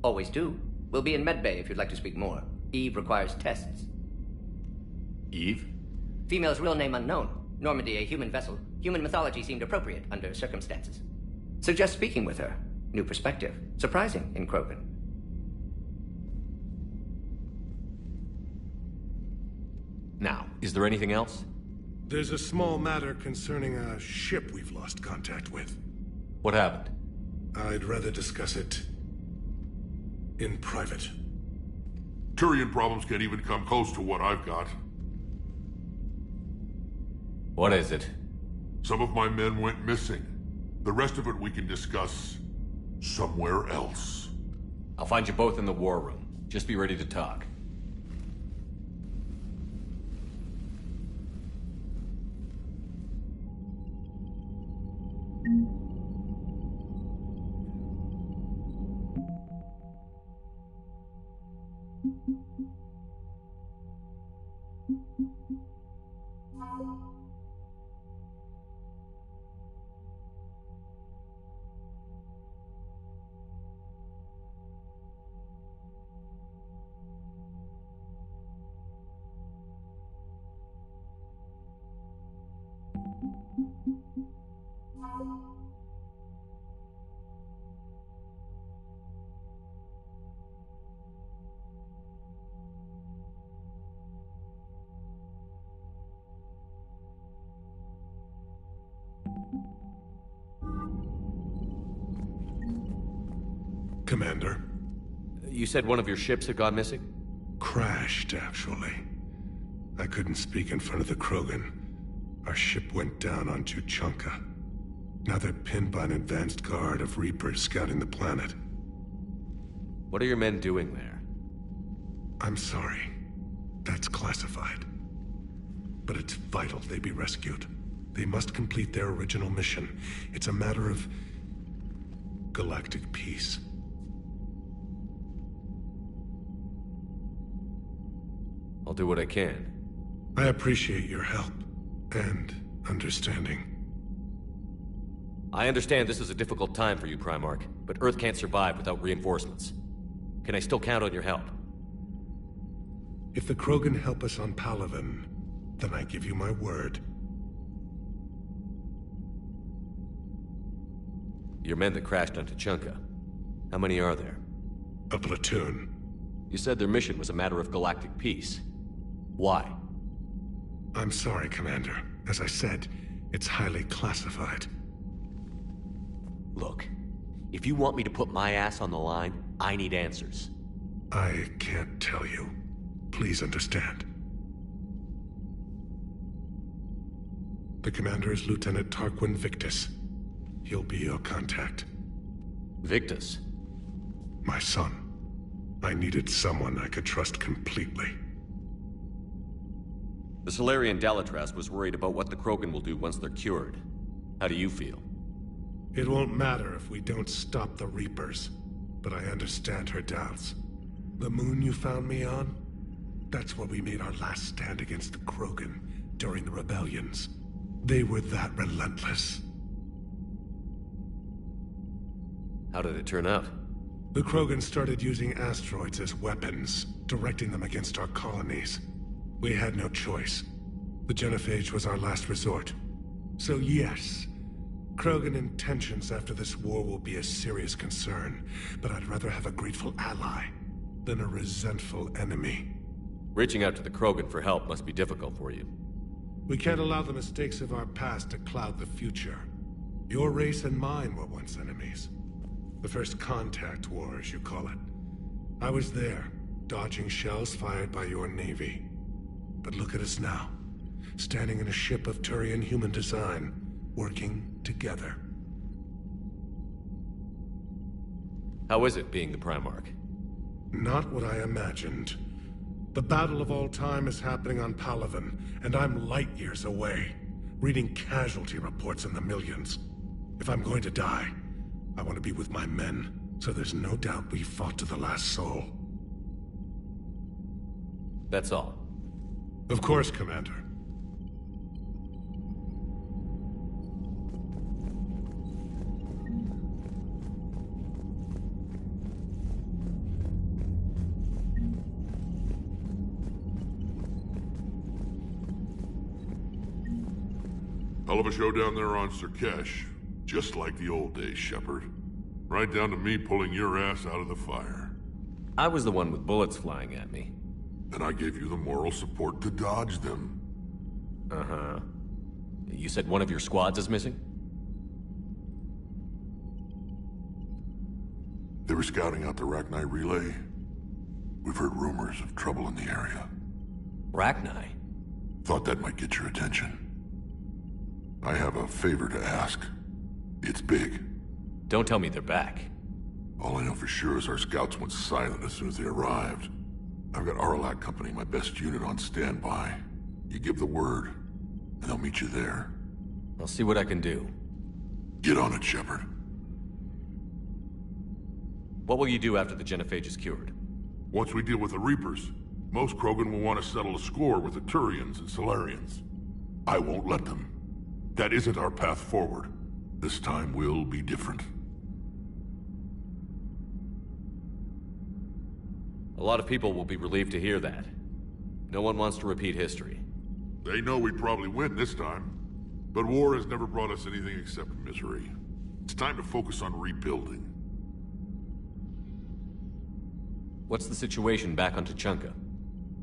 Always do. We'll be in medbay if you'd like to speak more. Eve requires tests. Eve? Female's real name unknown. Normandy a human vessel. Human mythology seemed appropriate under circumstances. Suggest speaking with her. New perspective. Surprising in Krogan. Now, is there anything else? There's a small matter concerning a ship we've lost contact with. What happened? I'd rather discuss it in private. Turian problems can't even come close to what I've got. What is it? Some of my men went missing. The rest of it we can discuss somewhere else. I'll find you both in the war room. Just be ready to talk. Commander. You said one of your ships had gone missing? Crashed, actually. I couldn't speak in front of the Krogan. Our ship went down on Tuchanka. Now they're pinned by an advanced guard of Reapers scouting the planet. What are your men doing there? I'm sorry. That's classified. But it's vital they be rescued. They must complete their original mission. It's a matter of galactic peace. I'll do what I can. I appreciate your help and understanding. I understand this is a difficult time for you, Primarch, but Earth can't survive without reinforcements. Can I still count on your help? If the Krogan help us on Palaven, then I give you my word. Your men that crashed on Tuchanka. How many are there? A platoon. You said their mission was a matter of galactic peace. Why? I'm sorry, Commander. As I said, it's highly classified. Look, if you want me to put my ass on the line, I need answers. I can't tell you. Please understand. The commander is Lieutenant Tarquin Victus. He'll be your contact. Victus? My son. I needed someone I could trust completely. The Solarian Dalatras was worried about what the Krogan will do once they're cured. How do you feel? It won't matter if we don't stop the Reapers, but I understand her doubts. The moon you found me on? That's where we made our last stand against the Krogan during the rebellions. They were that relentless. How did it turn out? The Krogan started using asteroids as weapons, directing them against our colonies. We had no choice. The genophage was our last resort. So yes, Krogan intentions after this war will be a serious concern, but I'd rather have a grateful ally than a resentful enemy. Reaching out to the Krogan for help must be difficult for you. We can't allow the mistakes of our past to cloud the future. Your race and mine were once enemies. The first contact war, as you call it. I was there, dodging shells fired by your navy. But look at us now, standing in a ship of Turian human design, working together. How is it being the Primarch? Not what I imagined. The battle of all time is happening on Palaven, and I'm light years away, reading casualty reports in the millions. If I'm going to die, I want to be with my men, so there's no doubt we fought to the last soul. That's all. Of course, Commander. Hell of a show down there on Surkesh. Just like the old days, Shepard. Right down to me pulling your ass out of the fire. I was the one with bullets flying at me. And I gave you the moral support to dodge them. Uh-huh. You said one of your squads is missing? They were scouting out the Rachni relay. We've heard rumors of trouble in the area. Rachni? Thought that might get your attention. I have a favor to ask. It's big. Don't tell me they're back. All I know for sure is our scouts went silent as soon as they arrived. I've got Aralak Company, my best unit, on standby. You give the word, and they'll meet you there. I'll see what I can do. Get on it, Shepard. What will you do after the genophage is cured? Once we deal with the Reapers, most Krogan will want to settle a score with the Turians and Solarians. I won't let them. That isn't our path forward. This time will be different. A lot of people will be relieved to hear that. No one wants to repeat history. They know we'd probably win this time. But war has never brought us anything except misery. It's time to focus on rebuilding. What's the situation back on Tuchanka?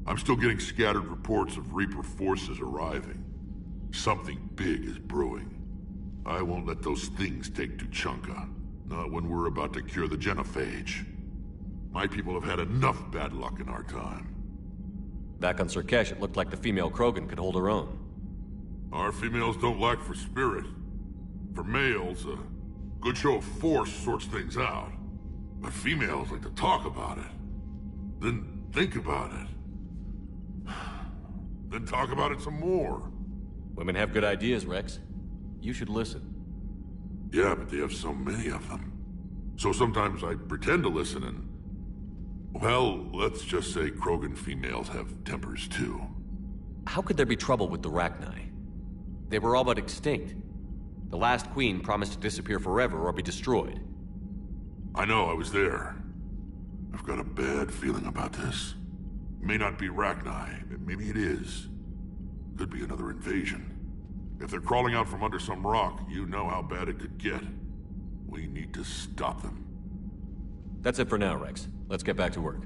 I'm still getting scattered reports of Reaper forces arriving. Something big is brewing. I won't let those things take Tuchanka. Not when we're about to cure the genophage. My people have had enough bad luck in our time. Back on Surkesh, it looked like the female Krogan could hold her own. Our females don't lack for spirit. For males, a good show of force sorts things out. But females like to talk about it. Then think about it. Then talk about it some more. Women have good ideas, Rex. You should listen. Yeah, but they have so many of them. So sometimes I pretend to listen and Well, let's just say Krogan females have tempers too. How could there be trouble with the Rachni? They were all but extinct. The last queen promised to disappear forever or be destroyed. I know, I was there. I've got a bad feeling about this. May not be Rachni, maybe it is. Could be another invasion. If they're crawling out from under some rock, you know how bad it could get. We need to stop them. That's it for now, Rex. Let's get back to work.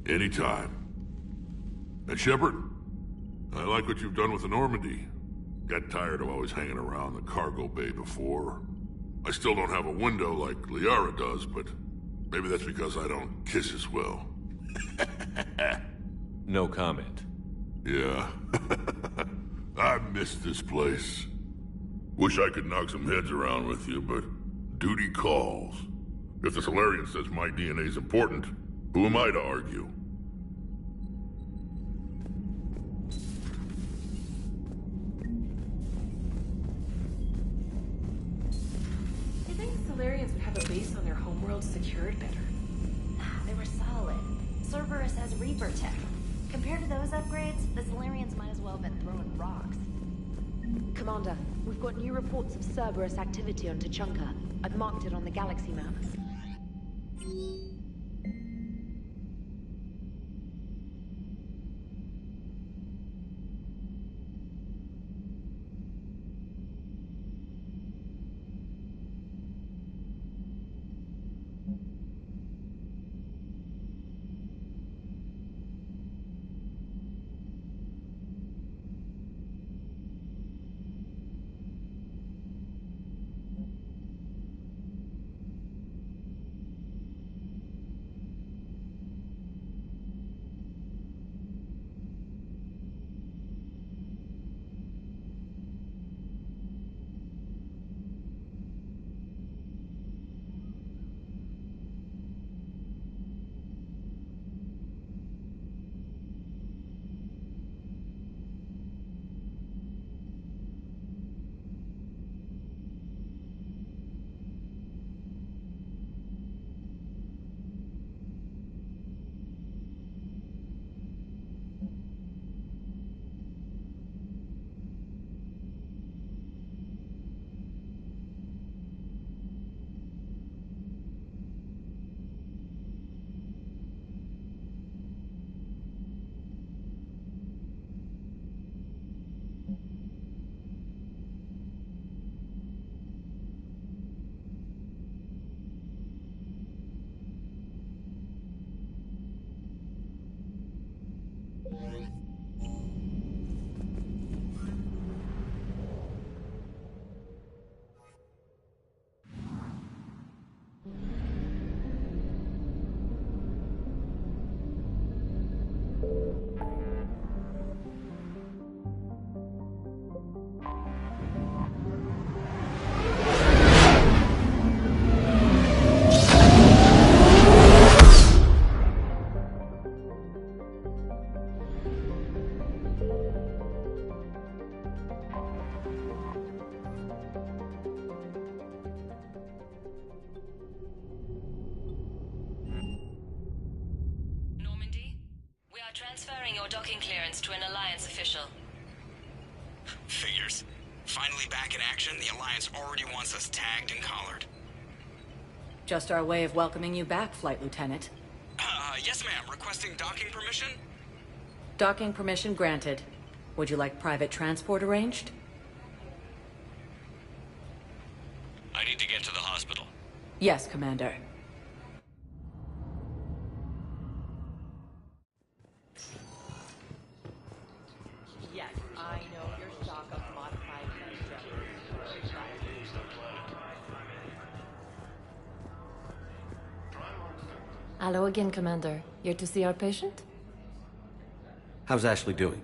Anytime. And Shepard, I like what you've done with the Normandy. Got tired of always hanging around the cargo bay before. I still don't have a window like Liara does, but maybe that's because I don't kiss as well. No comment. Yeah. I miss this place. Wish I could knock some heads around with you, but duty calls. If the Solarian says my DNA's important, who am I to argue? I think the Solarians would have a base on their homeworld secured better. They were solid. Cerberus has Reaper tech. Compared to those upgrades, the Solarians might as well have been throwing rocks. Commander, we've got new reports of Cerberus activity on Tuchanka. I've marked it on the galaxy map. Transferring your docking clearance to an Alliance official. Figures. Finally back in action, the Alliance already wants us tagged and collared. Just our way of welcoming you back, Flight Lieutenant. Yes ma'am. Requesting docking permission? Docking permission granted. Would you like private transport arranged? I need to get to the hospital. Yes, Commander. Yes, I know your stock of modified Hello again, Commander. Here to see our patient? How's Ashley doing?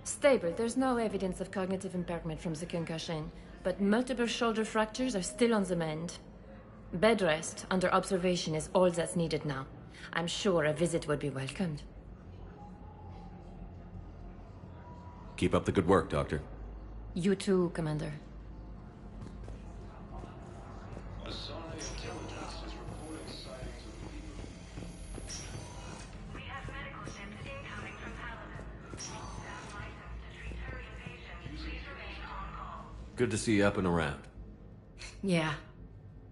Stable. There's no evidence of cognitive impairment from the concussion, but multiple shoulder fractures are still on the mend. Bed rest under observation is all that's needed now. I'm sure a visit would be welcomed. Keep up the good work, Doctor. You too, Commander. Good to see you up and around. Yeah,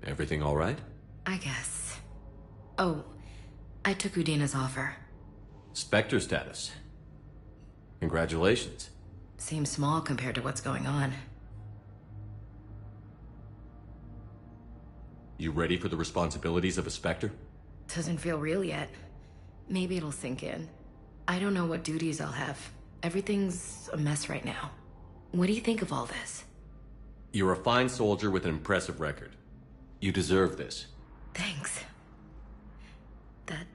Everything all right? I guess. Oh, I took Udina's offer. Spectre status. Congratulations. Seems small compared to what's going on. You ready for the responsibilities of a Spectre? Doesn't feel real yet. Maybe it'll sink in. I don't know what duties I'll have. Everything's a mess right now. What do you think of all this? You're a fine soldier with an impressive record. You deserve this. Thanks. That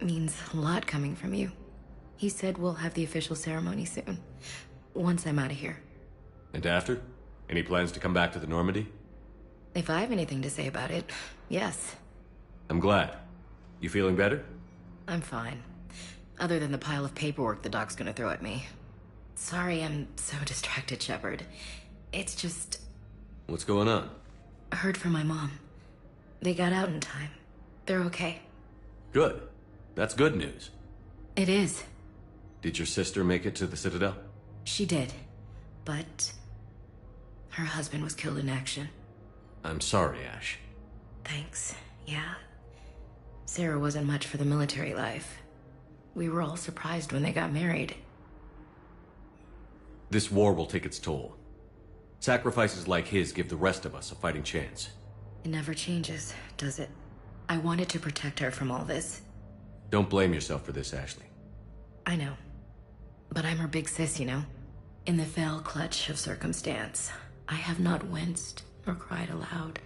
means a lot coming from you. He said we'll have the official ceremony soon. Once I'm out of here. And after? Any plans to come back to the Normandy? If I have anything to say about it, yes. I'm glad. You feeling better? I'm fine. Other than the pile of paperwork the doc's gonna throw at me. Sorry I'm so distracted, Shepard. It's just... What's going on? I heard from my mom. They got out in time. They're okay. Good. That's good news. It is. Did your sister make it to the Citadel? She did. But... her husband was killed in action. I'm sorry, Ash. Thanks. Yeah. Sarah wasn't much for the military life. We were all surprised when they got married. This war will take its toll. Sacrifices like his give the rest of us a fighting chance. It never changes, does it? I wanted to protect her from all this. Don't blame yourself for this, Ashley. I know. But I'm her big sis, you know? In the fell clutch of circumstance, I have not winced or cried aloud.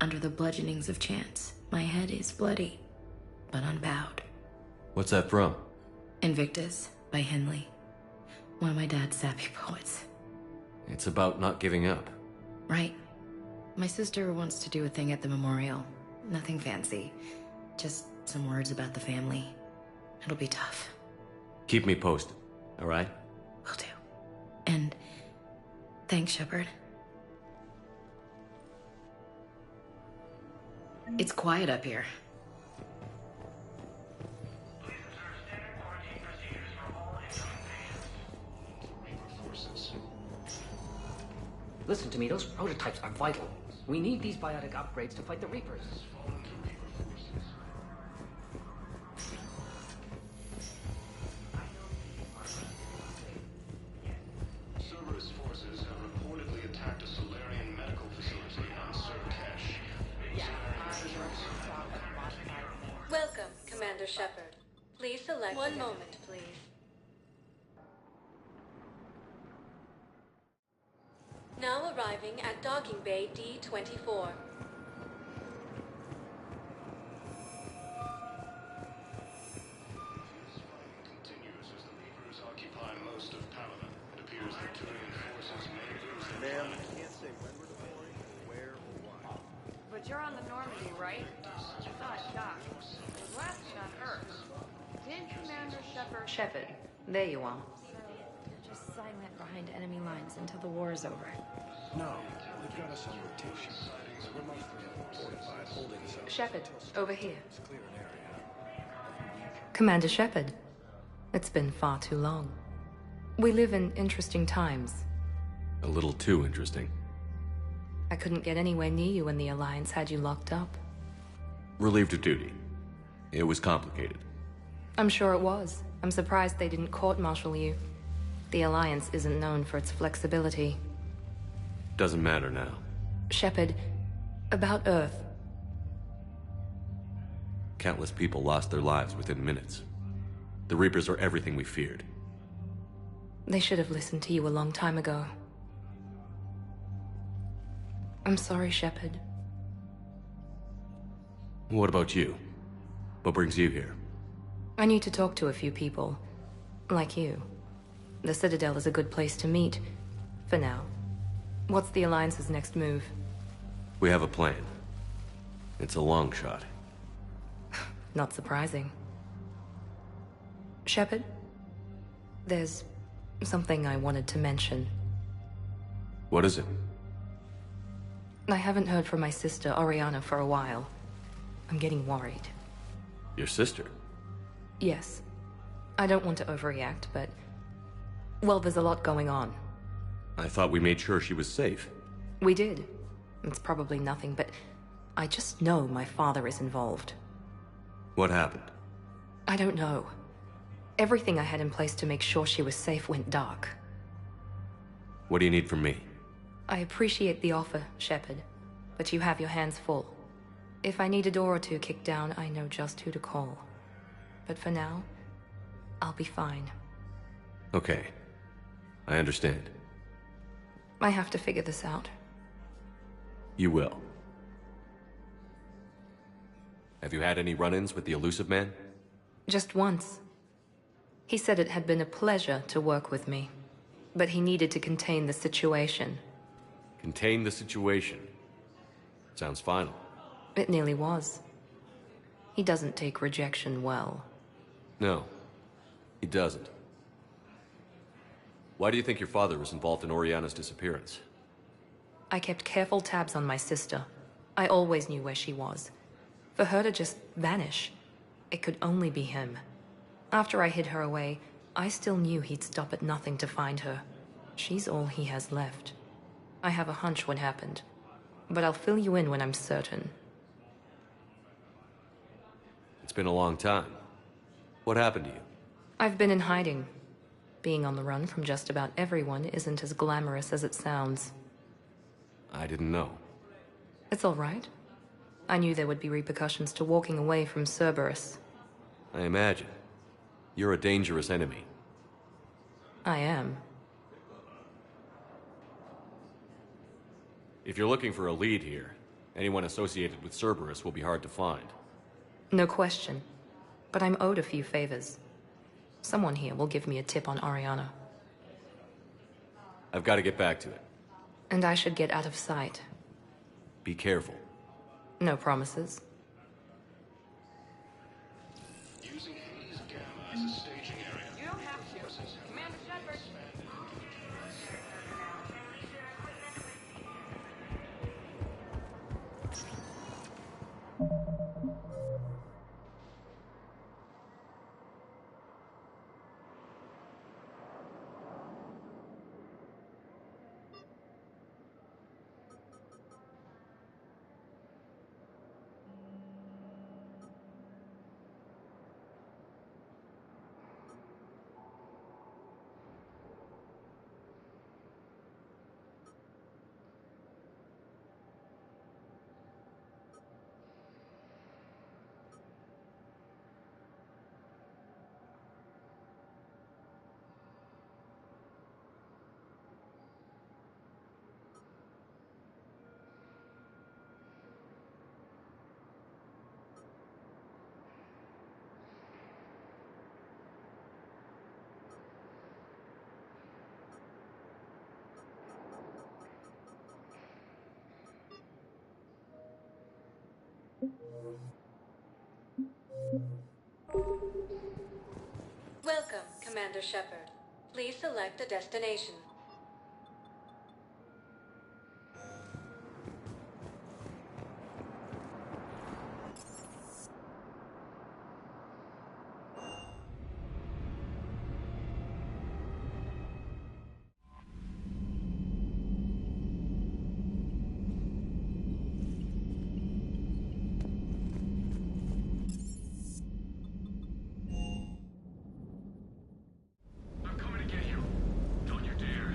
Under the bludgeonings of chance, my head is bloody, but unbowed. What's that from? Invictus by Henley. One of my dad's sappy poets. It's about not giving up. Right. My sister wants to do a thing at the memorial. Nothing fancy. Just some words about the family. It'll be tough. Keep me posted, all right? Will do. And thanks, Shepard. It's quiet up here. Listen to me, those prototypes are vital. We need these biotic upgrades to fight the Reapers. Cerberus forces have reportedly attacked a Solarian medical facility on Surcash. Welcome, Commander Shepard. Please select one moment, please. Now arriving at docking bay D-24. Continues as the Reapers occupy most of Paladin. It appears that Turian forces may lose their Ma'am, I can't say when we're deploying, where, or why. But you're on the Normandy, right? It's not a shock. It was last seen on Earth. Did Commander Shepard... There you are. So, you're just silent behind enemy lines until the war is over. No, they've got us on rotation. We're mostly fortified, holding us up. Shepard, over here. It's clear an area. Commander Shepard, it's been far too long. We live in interesting times. A little too interesting. I couldn't get anywhere near you when the Alliance had you locked up. Relieved of duty. It was complicated. I'm sure it was. I'm surprised they didn't court-martial you. The Alliance isn't known for its flexibility. Doesn't matter now. Shepard, about Earth. Countless people lost their lives within minutes. The Reapers are everything we feared. They should have listened to you a long time ago. I'm sorry, Shepard. What about you? What brings you here? I need to talk to a few people. Like you. The Citadel is a good place to meet. For now. What's the Alliance's next move? We have a plan. It's a long shot. Not surprising. Shepard? There's something I wanted to mention. What is it? I haven't heard from my sister, Oriana, for a while. I'm getting worried. Your sister? Yes. I don't want to overreact, but... well, there's a lot going on. I thought we made sure she was safe. We did. It's probably nothing, but I just know my father is involved. What happened? I don't know. Everything I had in place to make sure she was safe went dark. What do you need from me? I appreciate the offer, Shepard, but you have your hands full. If I need a door or two kicked down, I know just who to call. But for now, I'll be fine. Okay. I understand. I have to figure this out. You will. Have you had any run-ins with the elusive man? Just once. He said it had been a pleasure to work with me, but he needed to contain the situation. Contain the situation. Sounds final. It nearly was. He doesn't take rejection well. No, he doesn't. Why do you think your father was involved in Oriana's disappearance? I kept careful tabs on my sister. I always knew where she was. For her to just vanish, it could only be him. After I hid her away, I still knew he'd stop at nothing to find her. She's all he has left. I have a hunch what happened, but I'll fill you in when I'm certain. It's been a long time. What happened to you? I've been in hiding. Being on the run from just about everyone isn't as glamorous as it sounds. I didn't know. It's all right. I knew there would be repercussions to walking away from Cerberus. I imagine. You're a dangerous enemy. I am. If you're looking for a lead here, anyone associated with Cerberus will be hard to find. No question. But I'm owed a few favors. Someone here will give me a tip on Oriana. I've got to get back to it. And I should get out of sight. Be careful. No promises. Using Hades Gamma as a staging area. You don't have to. Commander Shepard. Welcome, Commander Shepard. Please select a destination. I'm coming to get you. Don't you dare.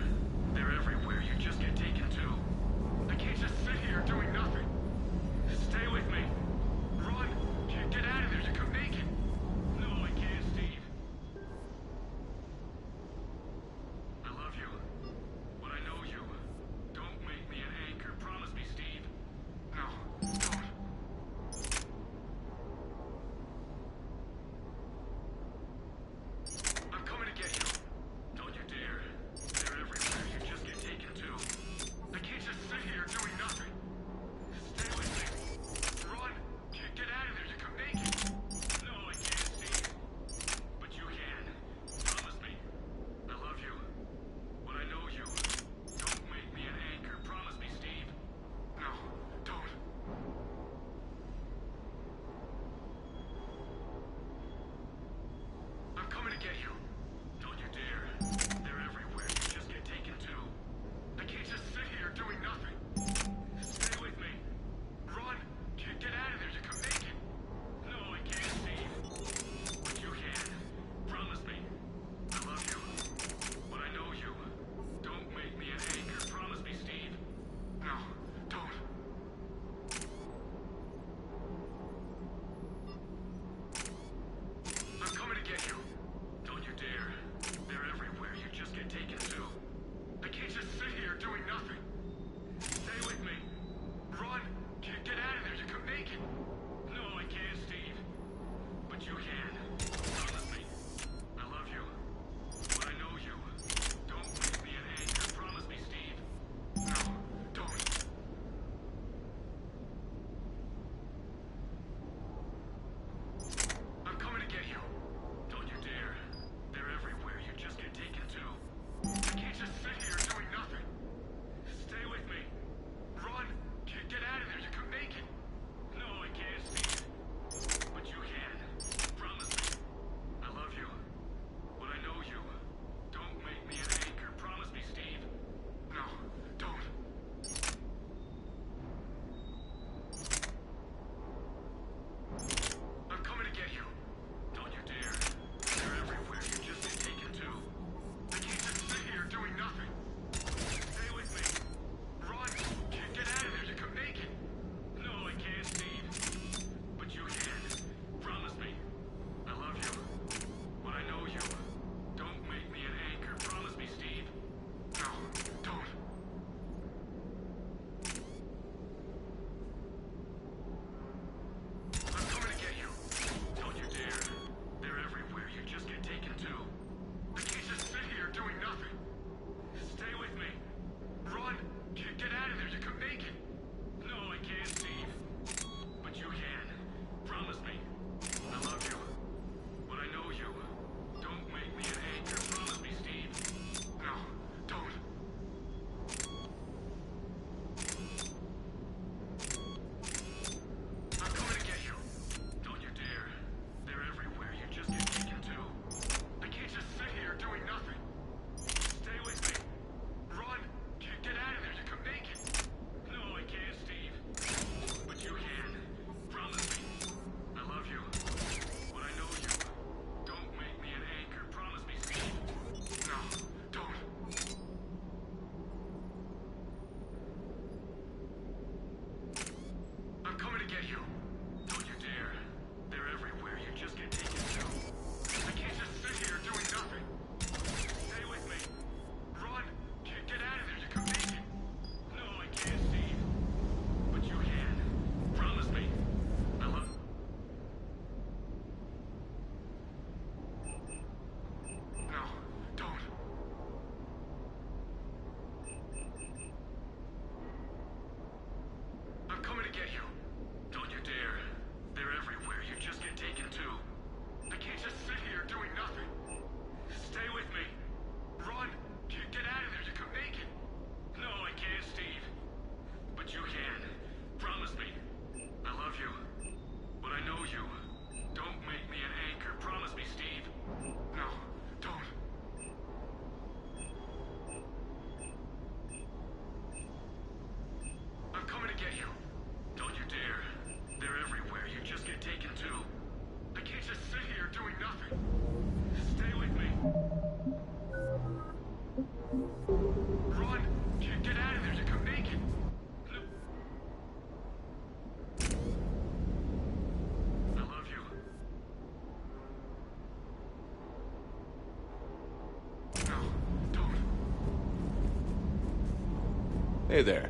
Hey there.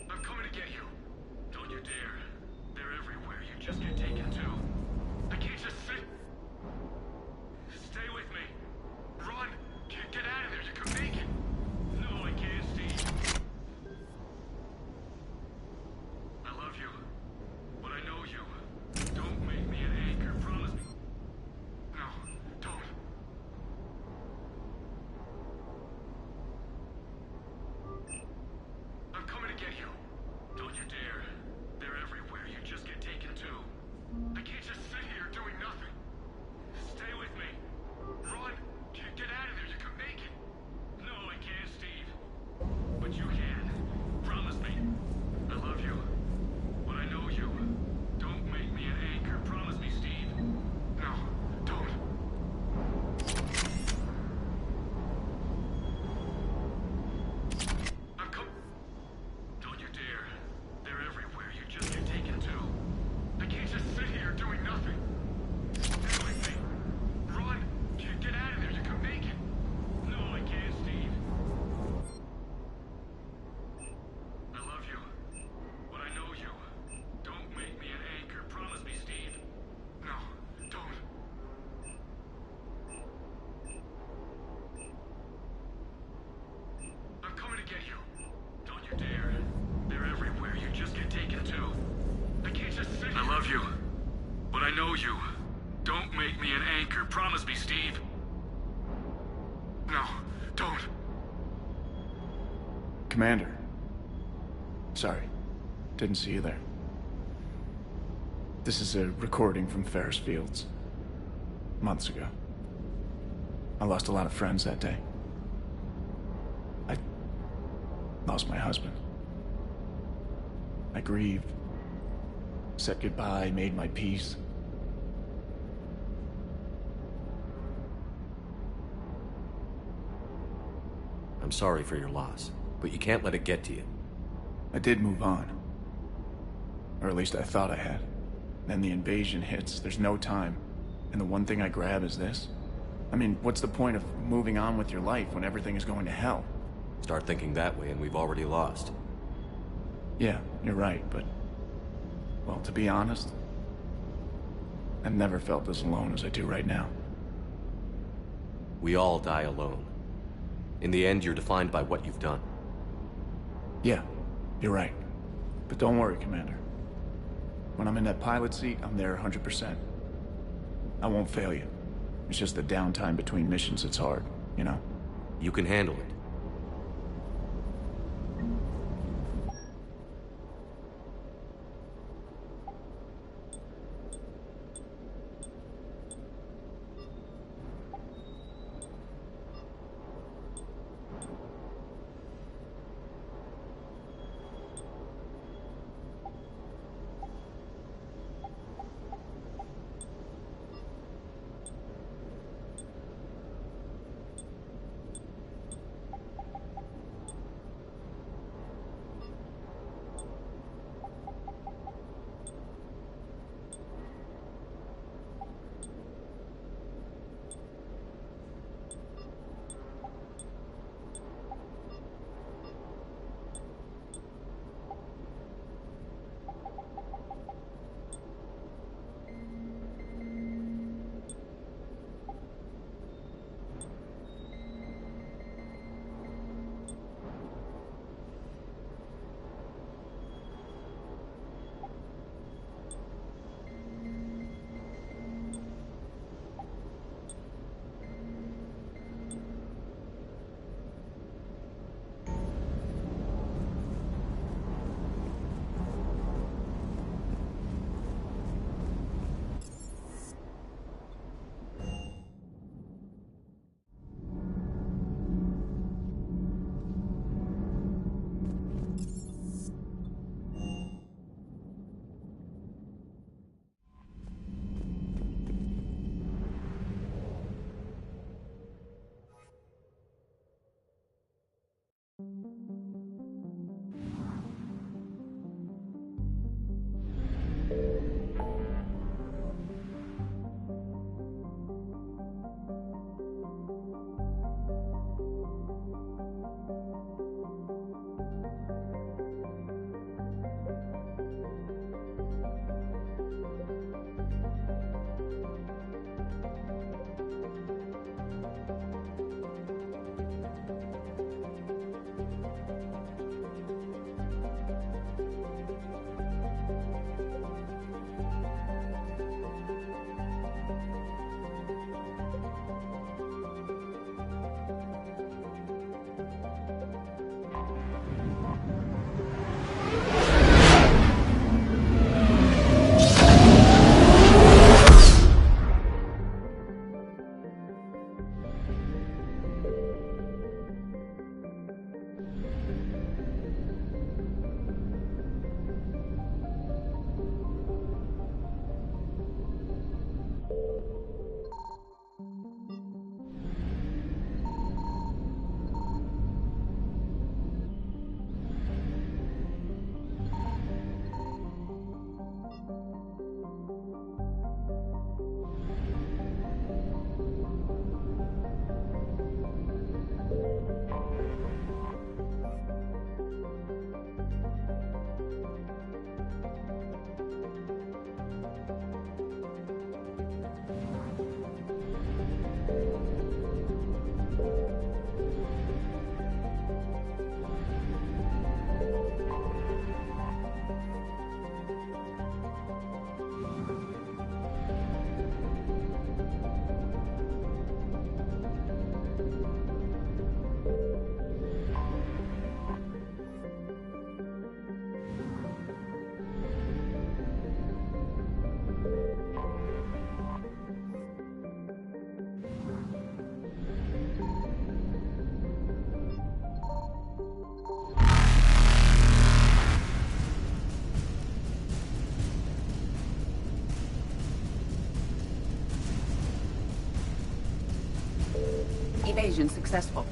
I'm coming to get you. Don't you dare. They're everywhere. You just get taken too. I can't just sit. Stay with me. Run. Get out of there. You can make it. No, I can't, Steve. I love you. But I know you. Don't make me an anchor. Promise me. No, don't. I'm coming to get you. Don't you dare. They're everywhere. You just get taken too. I can't just sit here doing nothing. Stay with me. Run. Get out of there. You can make it. No, I can't, Steve. But you can. Promise me. I love you. But I know you. Don't make me an anchor. Promise me, Steve. No, don't. I'm coming. Don't you dare. They're everywhere. You just get taken too. I can't just sit here doing nothing. Stay with me. Run. Get out of there. You can make it. No, I can't, Steve. I love you. But I know you. Don't make me an anchor. Promise me, Steve. No, don't. I'm coming to get you. Don't you dare. They're everywhere. You just get taken too. I can't just sit here. I love you. But I know you. Don't make me an anchor. Promise me, Steve. No, don't. Commander. Sorry. Didn't see you there. This is a recording from Ferris Fields. Months ago. I lost a lot of friends that day. I lost my husband. I grieved. Said goodbye, made my peace. I'm sorry for your loss, but you can't let it get to you. I did move on. Or at least I thought I had. Then the invasion hits, there's no time. And the one thing I grab is this? I mean, what's the point of moving on with your life when everything is going to hell? Start thinking that way and we've already lost. Yeah, you're right, but... well, to be honest, I've never felt as alone as I do right now. We all die alone. In the end, you're defined by what you've done. Yeah, you're right. But don't worry, Commander. When I'm in that pilot seat, I'm there 100%. I won't fail you. It's just the downtime between missions that's hard, you know? You can handle it. Evasion successful.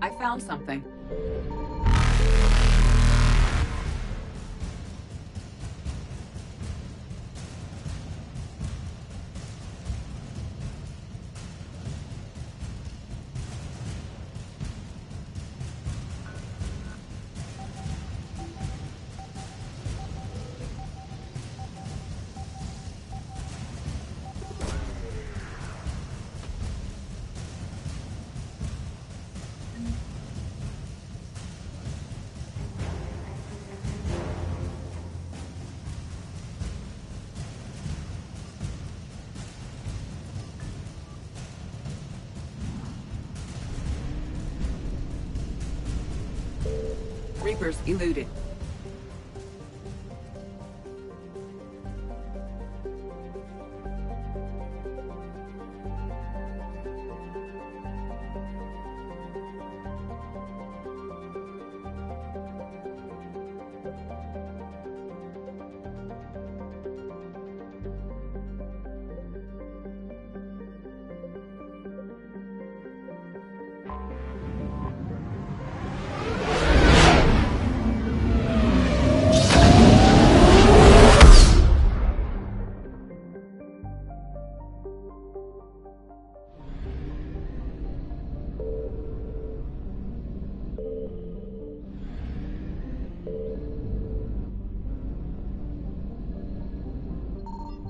I found something. Reapers eluded.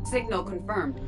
Signal confirmed.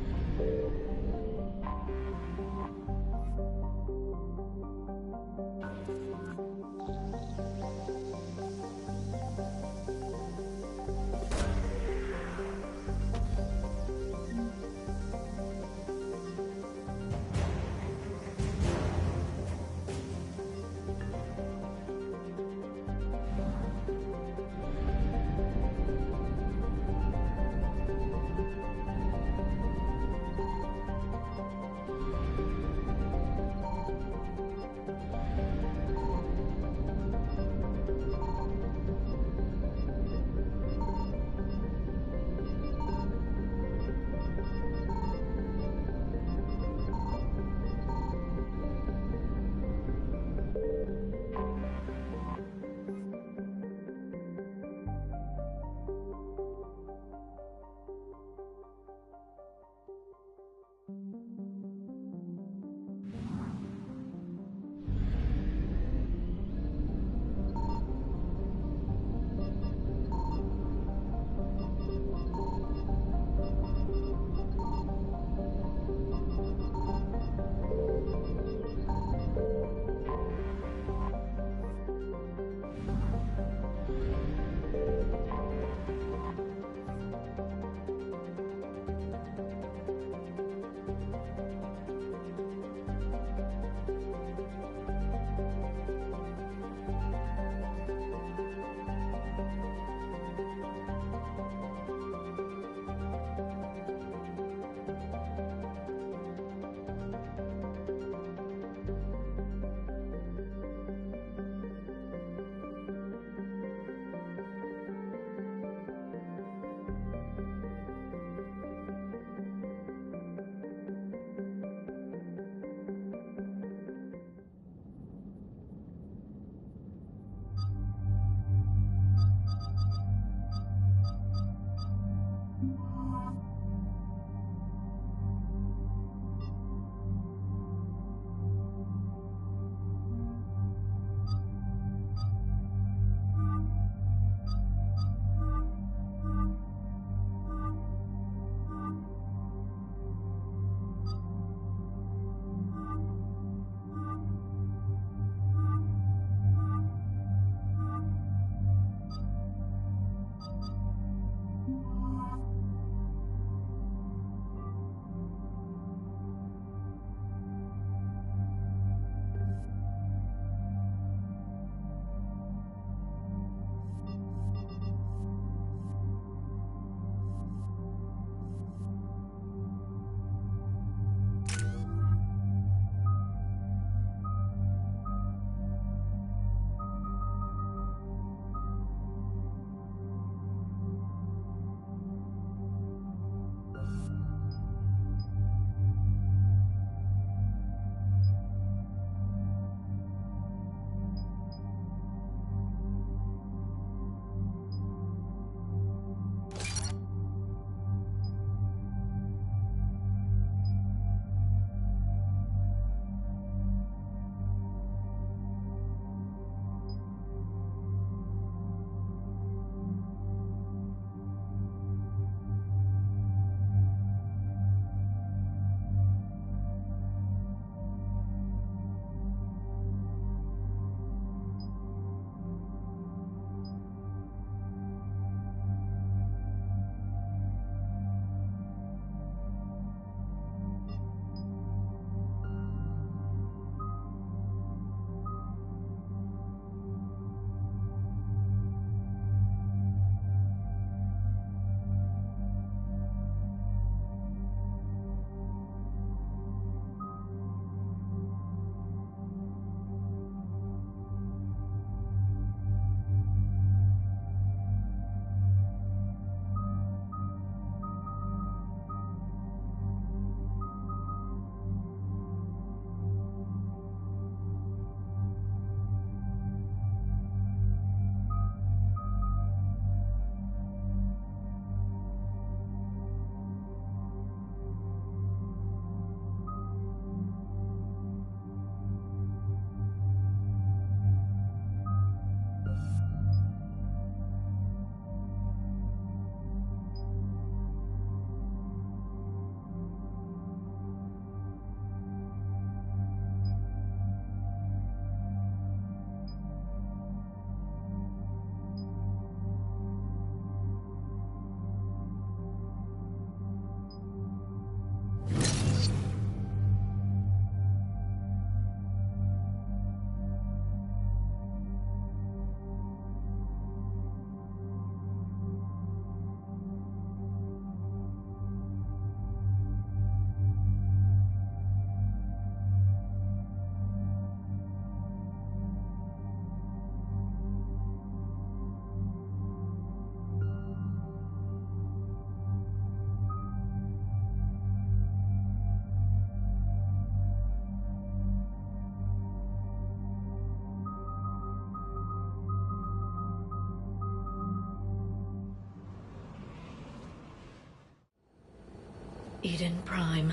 Eden Prime.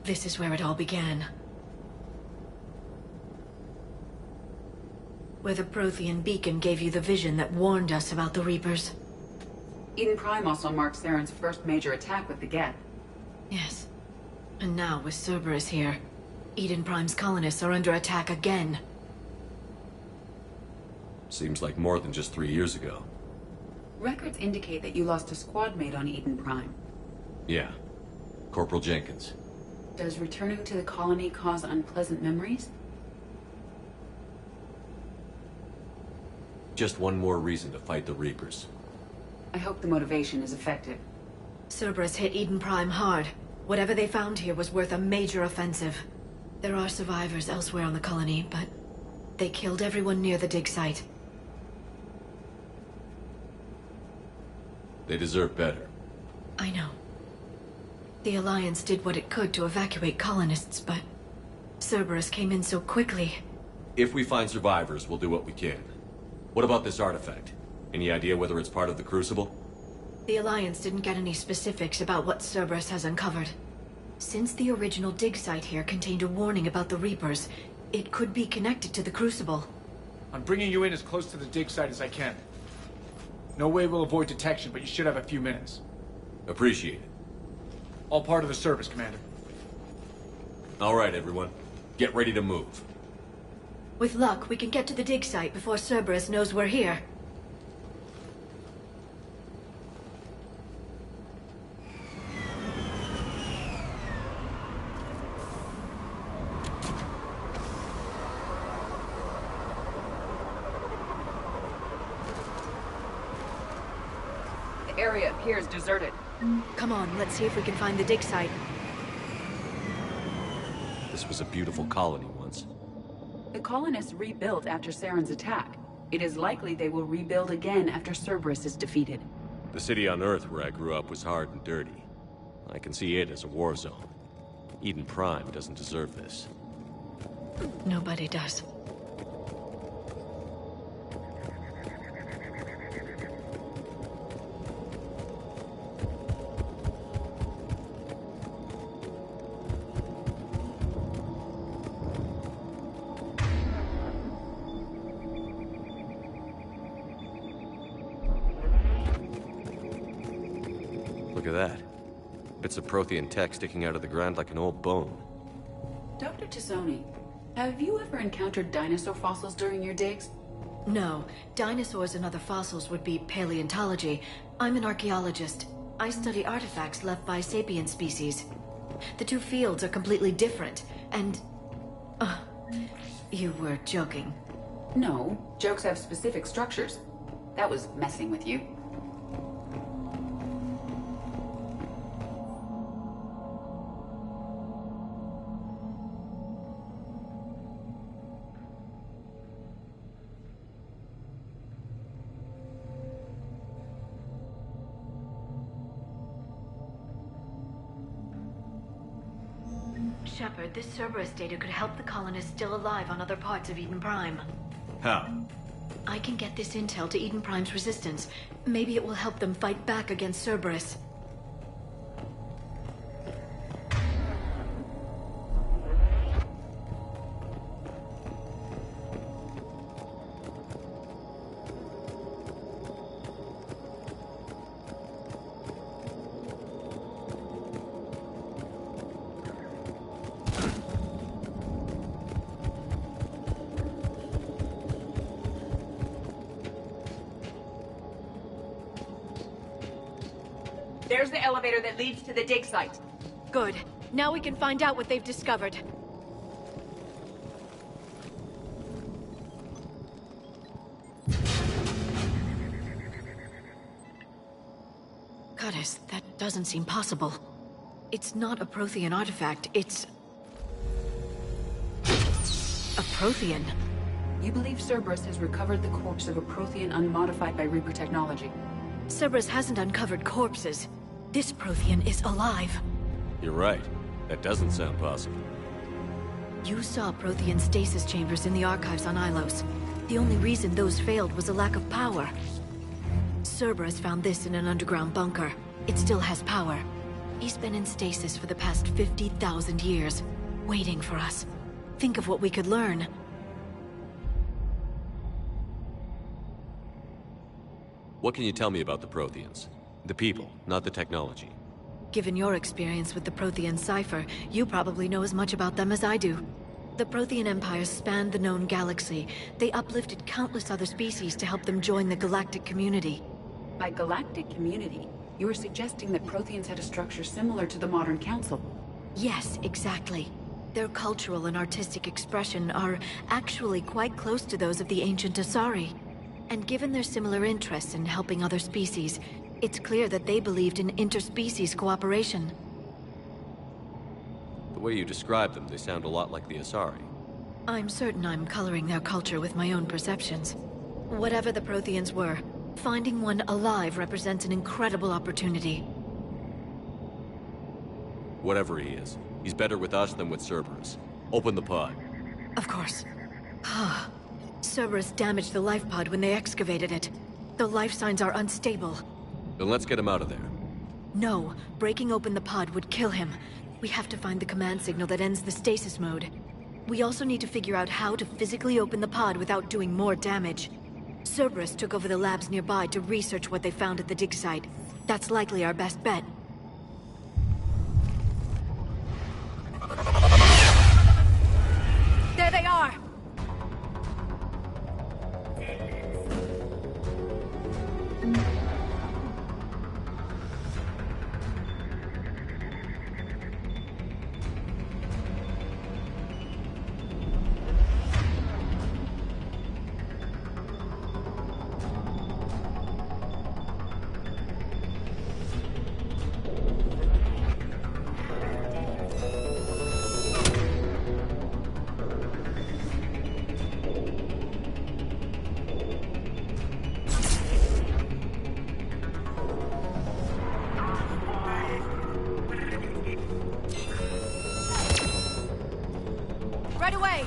This is where it all began. Where the Prothean beacon gave you the vision that warned us about the Reapers. Eden Prime also marks Saren's first major attack with the Geth. Yes. And now, with Cerberus here, Eden Prime's colonists are under attack again. Seems like more than just 3 years ago. Records indicate that you lost a squad mate on Eden Prime. Yeah. Corporal Jenkins. Does returning to the colony cause unpleasant memories? Just one more reason to fight the Reapers. I hope the motivation is effective. Cerberus hit Eden Prime hard. Whatever they found here was worth a major offensive. There are survivors elsewhere on the colony, but they killed everyone near the dig site. They deserve better. I know. The Alliance did what it could to evacuate colonists, but Cerberus came in so quickly. If we find survivors, we'll do what we can. What about this artifact? Any idea whether it's part of the Crucible? The Alliance didn't get any specifics about what Cerberus has uncovered. Since the original dig site here contained a warning about the Reapers, it could be connected to the Crucible. I'm bringing you in as close to the dig site as I can. No way we'll avoid detection, but you should have a few minutes. Appreciate it. All part of the service, Commander. All right, everyone. Get ready to move. With luck, we can get to the dig site before Cerberus knows we're here. The area appears deserted. Come on, let's see if we can find the dig site. This was a beautiful colony once. The colonists rebuilt after Saren's attack. It is likely they will rebuild again after Cerberus is defeated. The city on Earth where I grew up was hard and dirty. I can see it as a war zone. Eden Prime doesn't deserve this. Nobody does. Look at that. Bits of Prothean tech sticking out of the ground like an old bone. Dr. Tassoni, have you ever encountered dinosaur fossils during your digs? No. Dinosaurs and other fossils would be paleontology. I'm an archaeologist. I study artifacts left by sapient species. The two fields are completely different, and... you were joking. No, jokes have specific structures. That was messing with you. Shepard, this Cerberus data could help the colonists still alive on other parts of Eden Prime. How? I can get this intel to Eden Prime's resistance. Maybe it will help them fight back against Cerberus. There's the elevator that leads to the dig site. Good. Now we can find out what they've discovered. Goddess, that doesn't seem possible. It's not a Prothean artifact, it's... a Prothean. You believe Cerberus has recovered the corpse of a Prothean unmodified by Reaper technology? Cerberus hasn't uncovered corpses. This Prothean is alive. You're right. That doesn't sound possible. You saw Prothean stasis chambers in the archives on Ilos. The only reason those failed was a lack of power. Cerberus found this in an underground bunker. It still has power. He's been in stasis for the past 50,000 years, waiting for us. Think of what we could learn. What can you tell me about the Protheans? The people, not the technology. Given your experience with the Prothean cipher, you probably know as much about them as I do. The Prothean Empire spanned the known galaxy. They uplifted countless other species to help them join the galactic community. By galactic community, you are suggesting that Protheans had a structure similar to the modern council? Yes, exactly. Their cultural and artistic expression are actually quite close to those of the ancient Asari. And given their similar interests in helping other species, it's clear that they believed in interspecies cooperation. The way you describe them, they sound a lot like the Asari. I'm certain I'm coloring their culture with my own perceptions. Whatever the Protheans were, finding one alive represents an incredible opportunity. Whatever he is, he's better with us than with Cerberus. Open the pod. Of course. Cerberus damaged the life pod when they excavated it. The life signs are unstable. Then let's get him out of there. No, breaking open the pod would kill him. We have to find the command signal that ends the stasis mode. We also need to figure out how to physically open the pod without doing more damage. Cerberus took over the labs nearby to research what they found at the dig site. That's likely our best bet. There they are! Right away!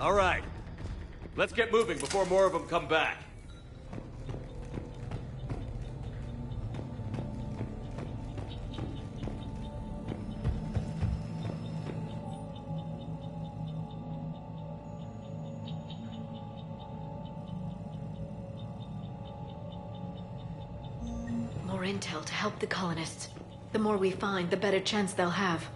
All right. Let's get moving before more of them come back. More intel to help the colonists. The more we find, the better chance they'll have.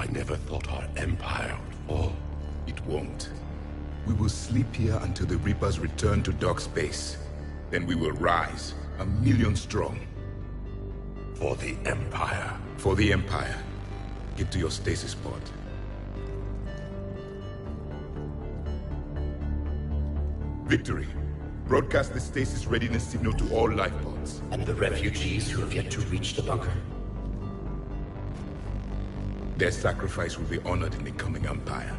I never thought our empire would fall. It won't. We will sleep here until the Reapers return to dark space. Then we will rise, 1,000,000 strong. For the Empire. For the Empire. Get to your stasis pod. Victory. Broadcast the stasis readiness signal to all life pods. And the refugees who have yet to reach the bunker. Their sacrifice will be honored in the coming Empire.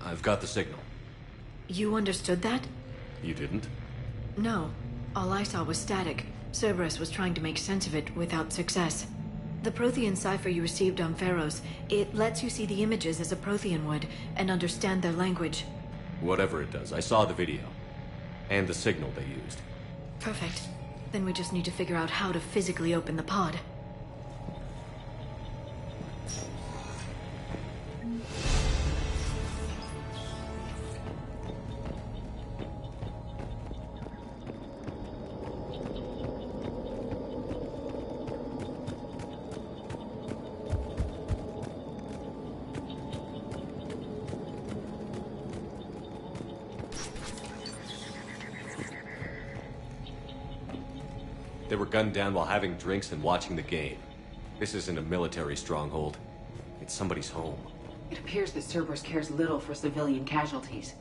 I've got the signal. You understood that? You didn't? No. All I saw was static. Cerberus was trying to make sense of it without success. The Prothean cipher you received on Pharos, it lets you see the images as a Prothean would, and understand their language. Whatever it does, I saw the video. And the signal they used. Perfect. Then we just need to figure out how to physically open the pod. They were gunned down while having drinks and watching the game. This isn't a military stronghold. It's somebody's home. It appears that Cerberus cares little for civilian casualties.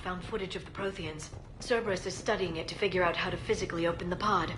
Found footage of the Protheans. Cerberus is studying it to figure out how to physically open the pod.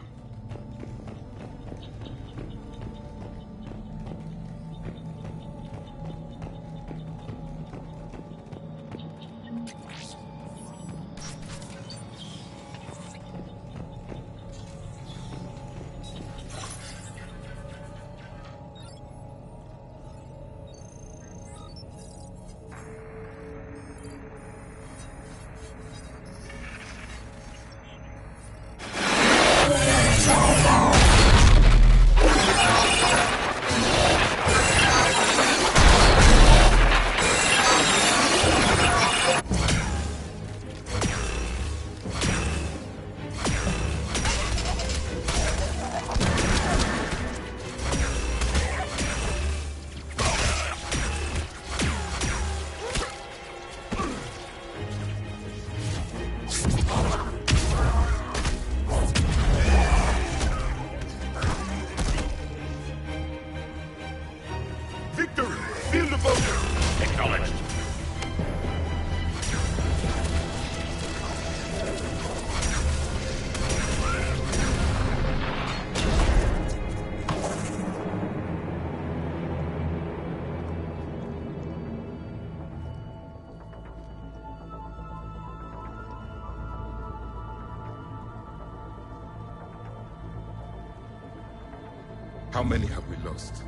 How many have we lost?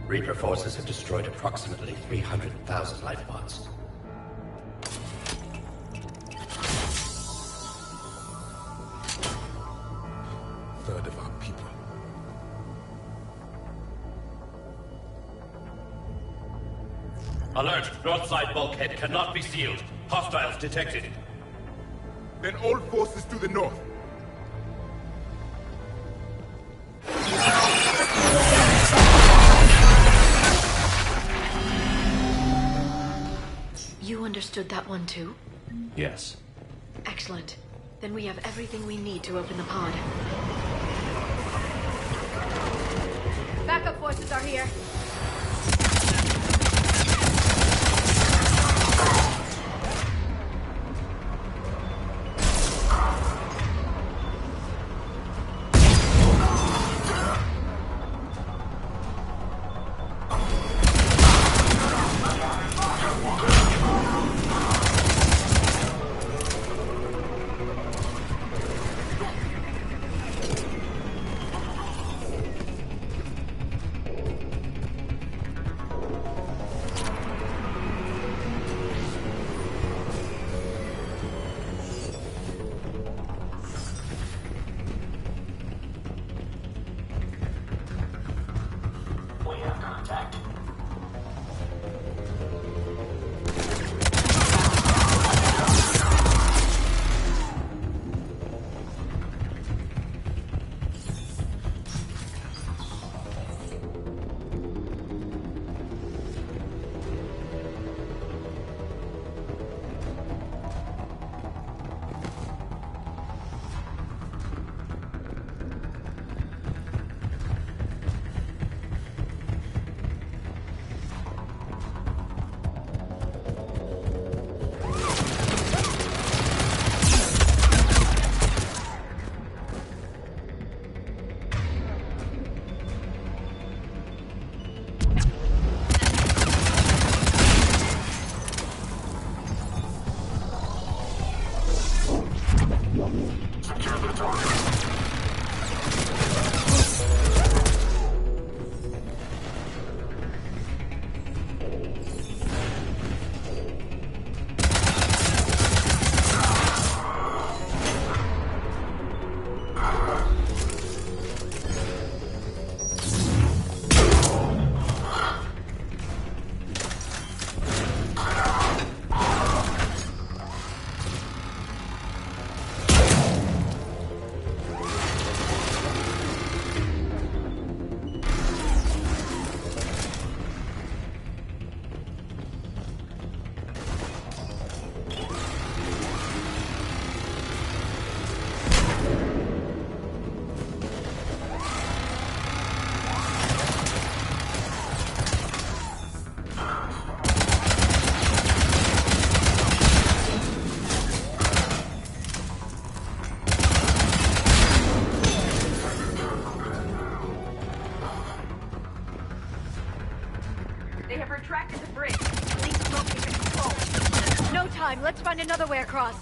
Reaper forces have destroyed approximately 300,000 life pods. Third of our people. Alert! North side bulkhead cannot be sealed. Hostiles detected. Then all forces to the north. You understood that one too? Yes. Excellent. Then we have everything we need to open the pod. Backup forces are here. Retracted the bridge. Please locate the control. No time. Let's find another way across.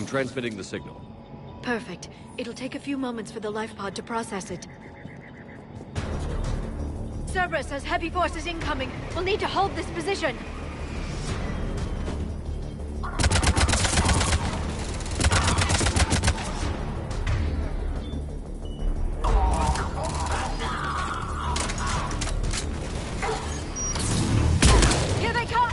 I'm transmitting the signal. Perfect. It'll take a few moments for the life pod to process it. Cerberus has heavy forces incoming. We'll need to hold this position. Here they come!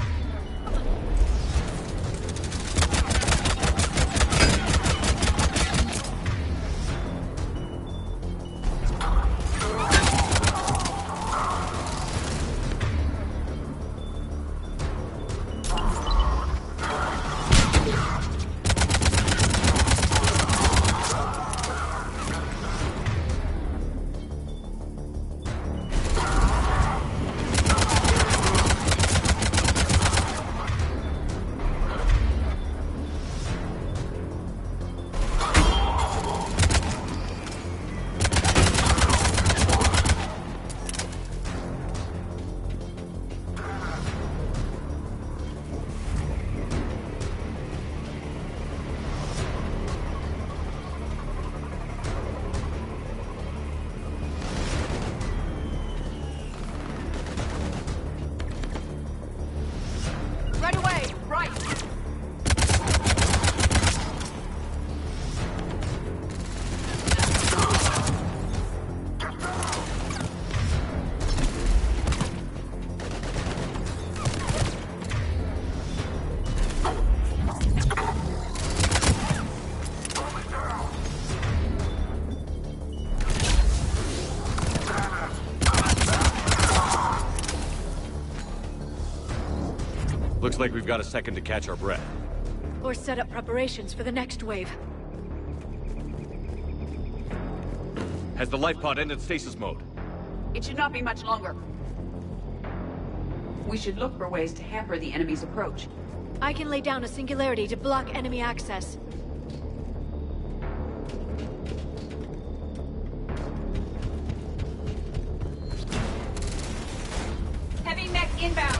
Right away! Right! Looks like we've got a second to catch our breath. Or set up preparations for the next wave. Has the life pod ended stasis mode? It should not be much longer. We should look for ways to hamper the enemy's approach. I can lay down a singularity to block enemy access. Heavy mech inbound!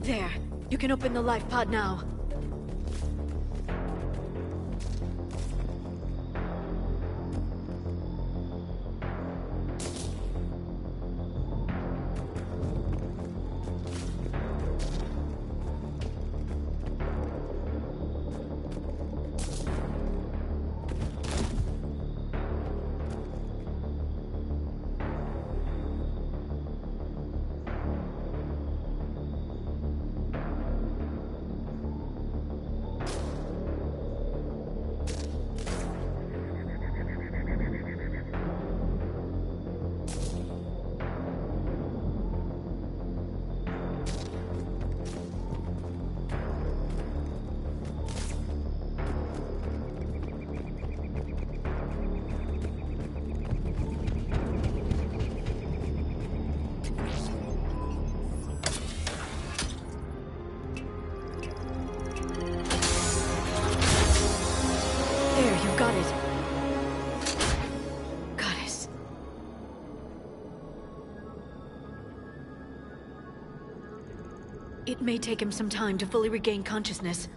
There. You can open the life pod now. It may take him some time to fully regain consciousness.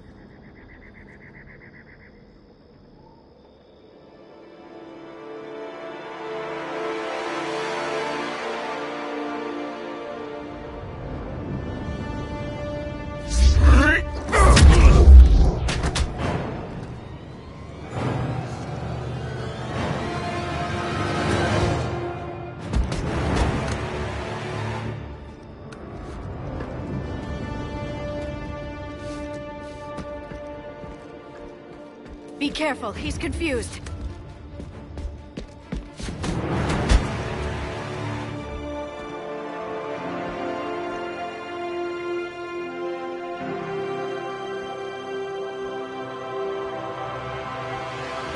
Be careful, he's confused.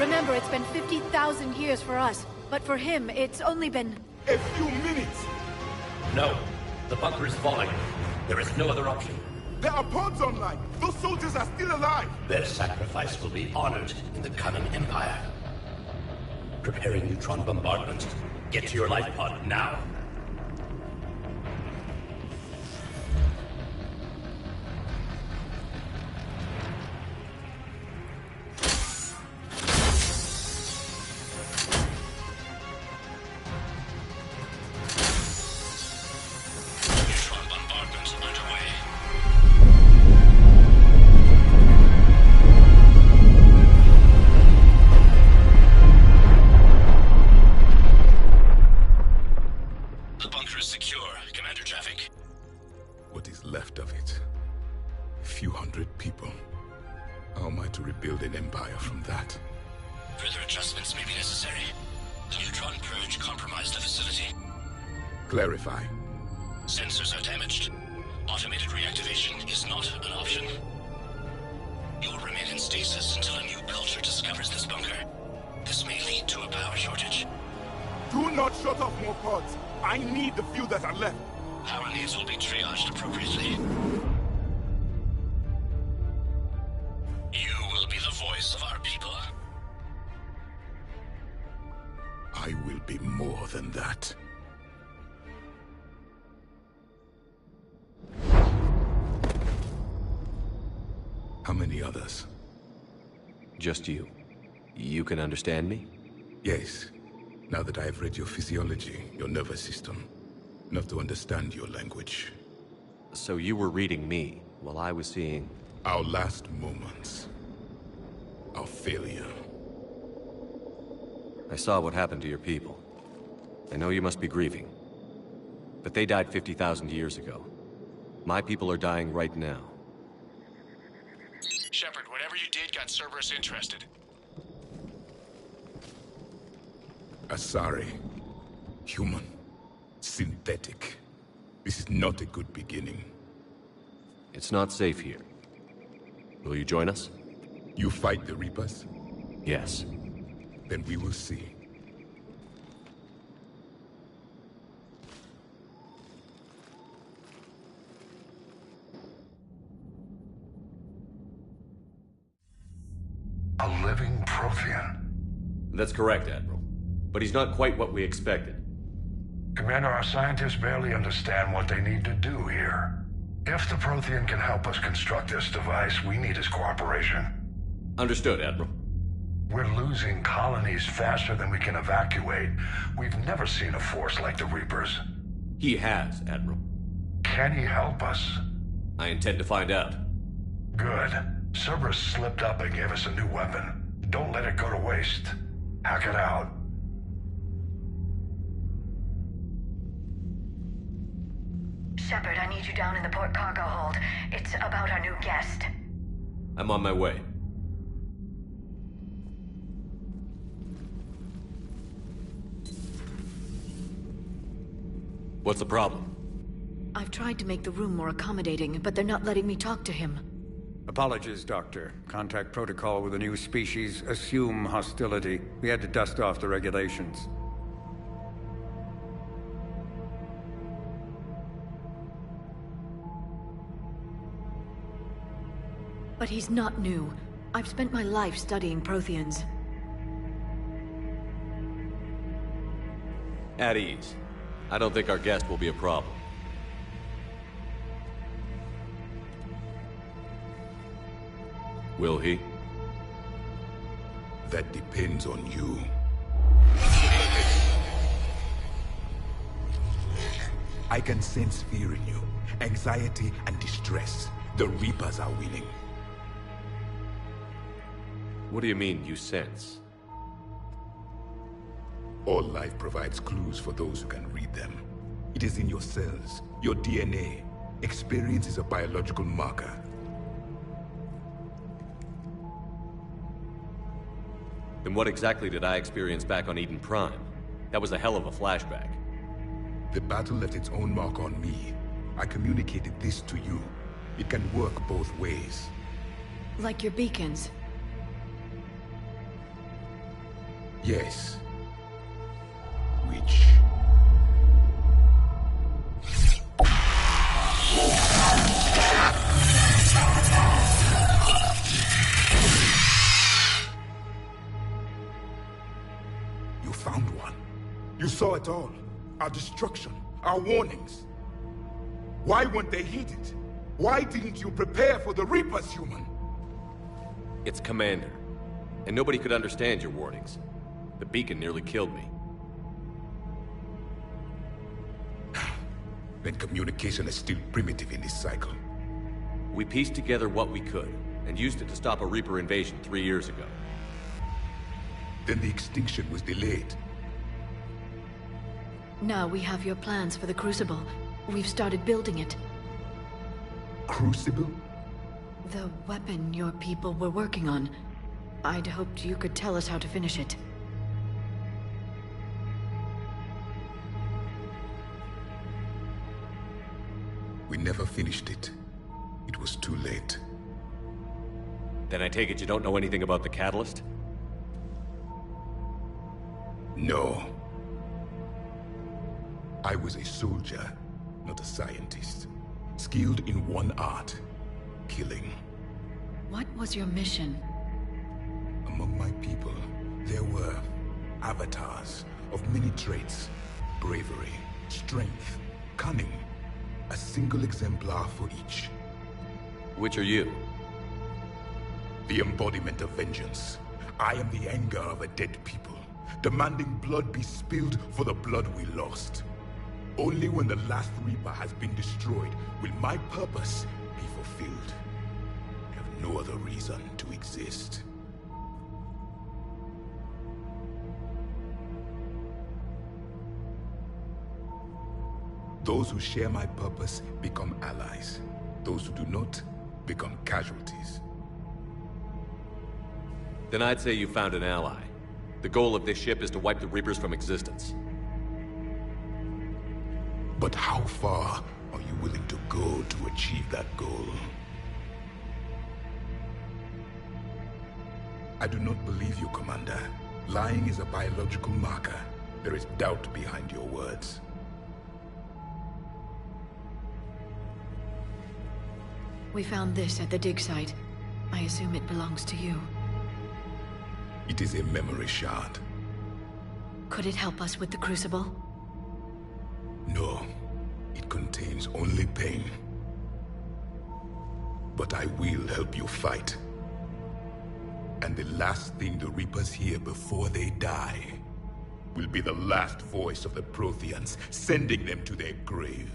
Remember, it's been 50,000 years for us, but for him, it's only been... A few minutes! No. The bunker is falling. There is no other option. There are pods online! Those soldiers are still alive! Their sacrifice will be honored in the coming Empire. Preparing neutron bombardment. Get to your life pod now. Clarify. Sensors are damaged. Automated reactivation is not an option. You'll remain in stasis until a new culture discovers this bunker. This may lead to a power shortage. Do not shut off more pods. I need the few that are left. Power needs will be triaged appropriately. You will be the voice of our people. I will be more than that. How many others? Just you. You can understand me? Yes. Now that I have read your physiology, your nervous system, enough to understand your language. So you were reading me, while I was seeing... Our last moments. Our failure. I saw what happened to your people. I know you must be grieving. But they died 50,000 years ago. My people are dying right now. Shepard, whatever you did got Cerberus interested. Asari. Human. Synthetic. This is not a good beginning. It's not safe here. Will you join us? You fight the Reapers? Yes. Then we will see. A living Prothean. That's correct, Admiral. But he's not quite what we expected. Commander, our scientists barely understand what they need to do here. If the Prothean can help us construct this device, we need his cooperation. Understood, Admiral. We're losing colonies faster than we can evacuate. We've never seen a force like the Reapers. He has, Admiral. Can he help us? I intend to find out. Good. Cerberus slipped up and gave us a new weapon. Don't let it go to waste. Hack it out. Shepard, I need you down in the port cargo hold. It's about our new guest. I'm on my way. What's the problem? I've tried to make the room more accommodating, but they're not letting me talk to him. Apologies, Doctor. Contact protocol with a new species. Assume hostility. We had to dust off the regulations. But he's not new. I've spent my life studying Protheans. At ease. I don't think our guest will be a problem. Will he? That depends on you. I can sense fear in you, anxiety and distress. The Reapers are winning. What do you mean, you sense? All life provides clues for those who can read them. It is in your cells, your DNA. Experience is a biological marker. Then what exactly did I experience back on Eden Prime? That was a hell of a flashback. The battle left its own mark on me. I communicated this to you. It can work both ways. Like your beacons? Yes. Which... You found one. You saw it all. Our destruction, our warnings. Why weren't they heeded? Why didn't you prepare for the Reapers, human? It's Commander. And nobody could understand your warnings. The beacon nearly killed me. Then communication is still primitive in this cycle. We pieced together what we could, and used it to stop a Reaper invasion 3 years ago. Then the extinction was delayed. Now we have your plans for the Crucible. We've started building it. Crucible? The weapon your people were working on. I'd hoped you could tell us how to finish it. We never finished it. It was too late. Then I take it you don't know anything about the catalyst? No. I was a soldier, not a scientist. Skilled in one art, killing. What was your mission? Among my people, there were avatars of many traits. Bravery, strength, cunning. A single exemplar for each. Which are you? The embodiment of vengeance. I am the anger of a dead people, demanding blood be spilled for the blood we lost. Only when the last Reaper has been destroyed will my purpose be fulfilled. I have no other reason to exist. Those who share my purpose become allies. Those who do not become casualties. Then I'd say you found an ally. The goal of this ship is to wipe the Reapers from existence. But how far are you willing to go to achieve that goal? I do not believe you, Commander. Lying is a biological marker. There is doubt behind your words. We found this at the dig site. I assume it belongs to you. It is a memory shard. Could it help us with the Crucible? No. It contains only pain. But I will help you fight. And the last thing the Reapers hear before they die will be the last voice of the Protheans, sending them to their grave.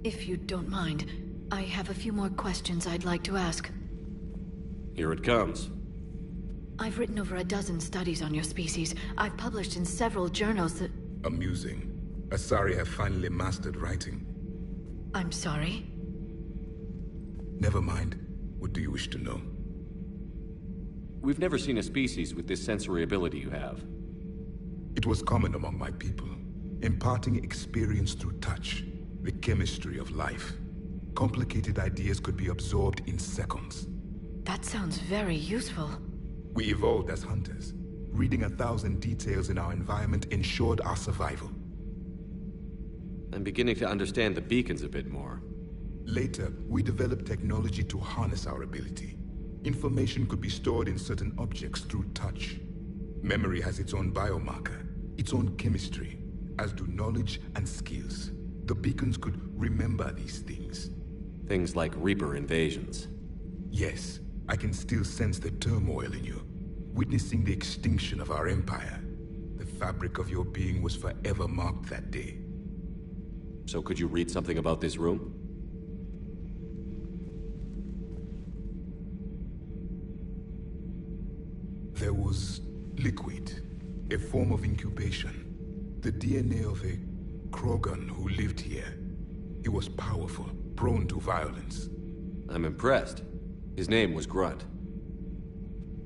If you don't mind, I have a few more questions I'd like to ask. Here it comes. I've written over a dozen studies on your species. I've published in several journals that... Amusing. Asari have finally mastered writing. I'm sorry? Never mind. What do you wish to know? We've never seen a species with this sensory ability you have. It was common among my people, imparting experience through touch. The chemistry of life. Complicated ideas could be absorbed in seconds. That sounds very useful. We evolved as hunters. Reading 1,000 details in our environment ensured our survival. I'm beginning to understand the beacons a bit more. Later, we developed technology to harness our ability. Information could be stored in certain objects through touch. Memory has its own biomarker, its own chemistry, as do knowledge and skills. The beacons could remember these things. Things like Reaper invasions. Yes, I can still sense the turmoil in you. Witnessing the extinction of our empire. The fabric of your being was forever marked that day. So could you read something about this room? There was liquid, a form of incubation. The DNA of a Krogan who lived here. He was powerful, prone to violence. I'm impressed. His name was Grunt.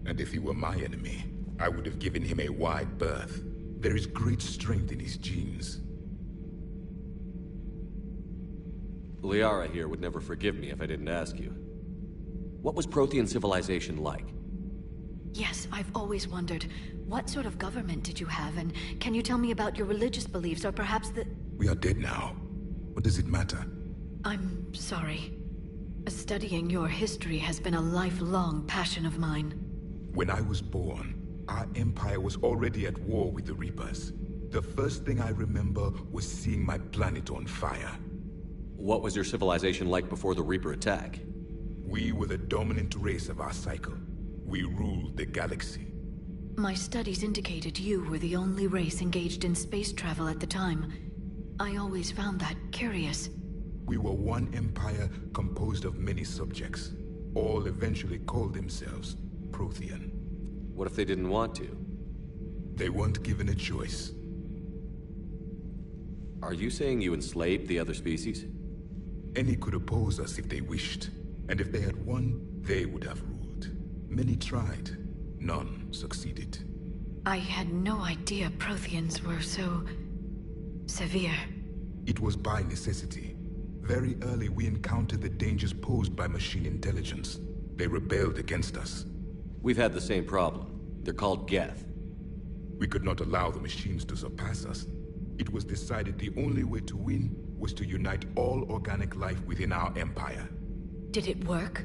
And if he were my enemy, I would have given him a wide berth. There is great strength in his genes. Liara here would never forgive me if I didn't ask you. What was Prothean civilization like? Yes, I've always wondered, what sort of government did you have, and can you tell me about your religious beliefs, or perhaps the... We are dead now. What does it matter? I'm sorry. Studying your history has been a lifelong passion of mine. When I was born, our empire was already at war with the Reapers. The first thing I remember was seeing my planet on fire. What was your civilization like before the Reaper attack? We were the dominant race of our cycle. We ruled the galaxy. My studies indicated you were the only race engaged in space travel at the time. I always found that curious. We were one empire composed of many subjects. All eventually called themselves Prothean. What if they didn't want to? They weren't given a choice. Are you saying you enslaved the other species? Any could oppose us if they wished. And if they had won, they would have ruled. Many tried. None succeeded. I had no idea Protheans were so... severe. It was by necessity. Very early we encountered the dangers posed by machine intelligence. They rebelled against us. We've had the same problem. They're called Geth. We could not allow the machines to surpass us. It was decided the only way to win was to unite all organic life within our empire. Did it work?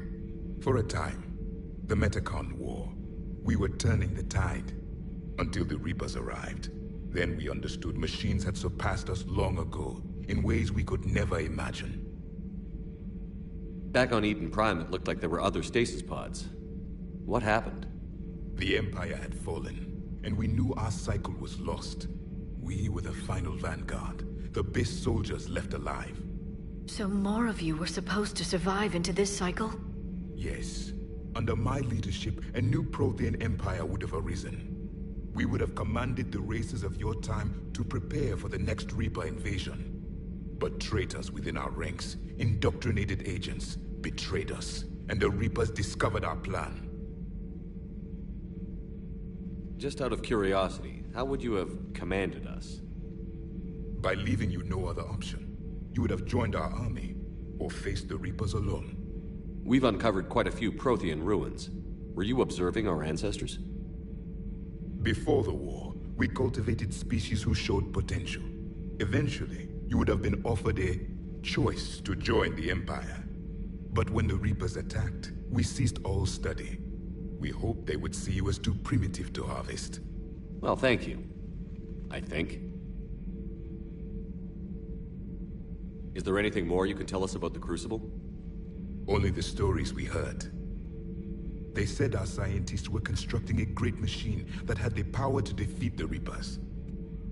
For a time. The Metacon War. We were turning the tide. Until the Reapers arrived. Then we understood machines had surpassed us long ago, in ways we could never imagine. Back on Eden Prime, it looked like there were other stasis pods. What happened? The Empire had fallen, and we knew our cycle was lost. We were the final vanguard, the best soldiers left alive. So more of you were supposed to survive into this cycle? Yes. Under my leadership, a new Prothean empire would have arisen. We would have commanded the races of your time to prepare for the next Reaper invasion. But traitors within our ranks, indoctrinated agents, betrayed us, and the Reapers discovered our plan. Just out of curiosity, how would you have commanded us? By leaving you no other option. You would have joined our army, or faced the Reapers alone. We've uncovered quite a few Prothean ruins. Were you observing our ancestors? Before the war, we cultivated species who showed potential. Eventually, you would have been offered a choice to join the Empire. But when the Reapers attacked, we ceased all study. We hoped they would see you as too primitive to harvest. Well, thank you. I think. Is there anything more you can tell us about the Crucible? Only the stories we heard. They said our scientists were constructing a great machine that had the power to defeat the Reapers.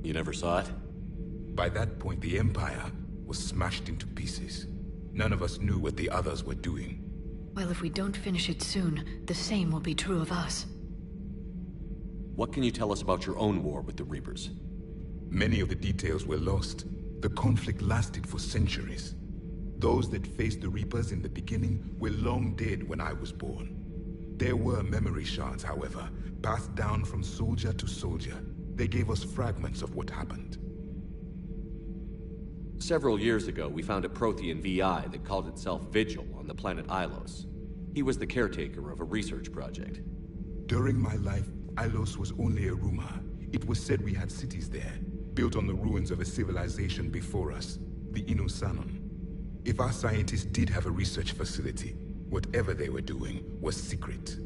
You never saw it? By that point, the Empire was smashed into pieces. None of us knew what the others were doing. Well, if we don't finish it soon, the same will be true of us. What can you tell us about your own war with the Reapers? Many of the details were lost. The conflict lasted for centuries. Those that faced the Reapers in the beginning were long dead when I was born. There were memory shards, however, passed down from soldier to soldier. They gave us fragments of what happened. Several years ago, we found a Prothean VI that called itself Vigil on the planet Ilos. He was the caretaker of a research project. During my life, Ilos was only a rumor. It was said we had cities there, built on the ruins of a civilization before us, the Inosanon. If our scientists did have a research facility, whatever they were doing was secret.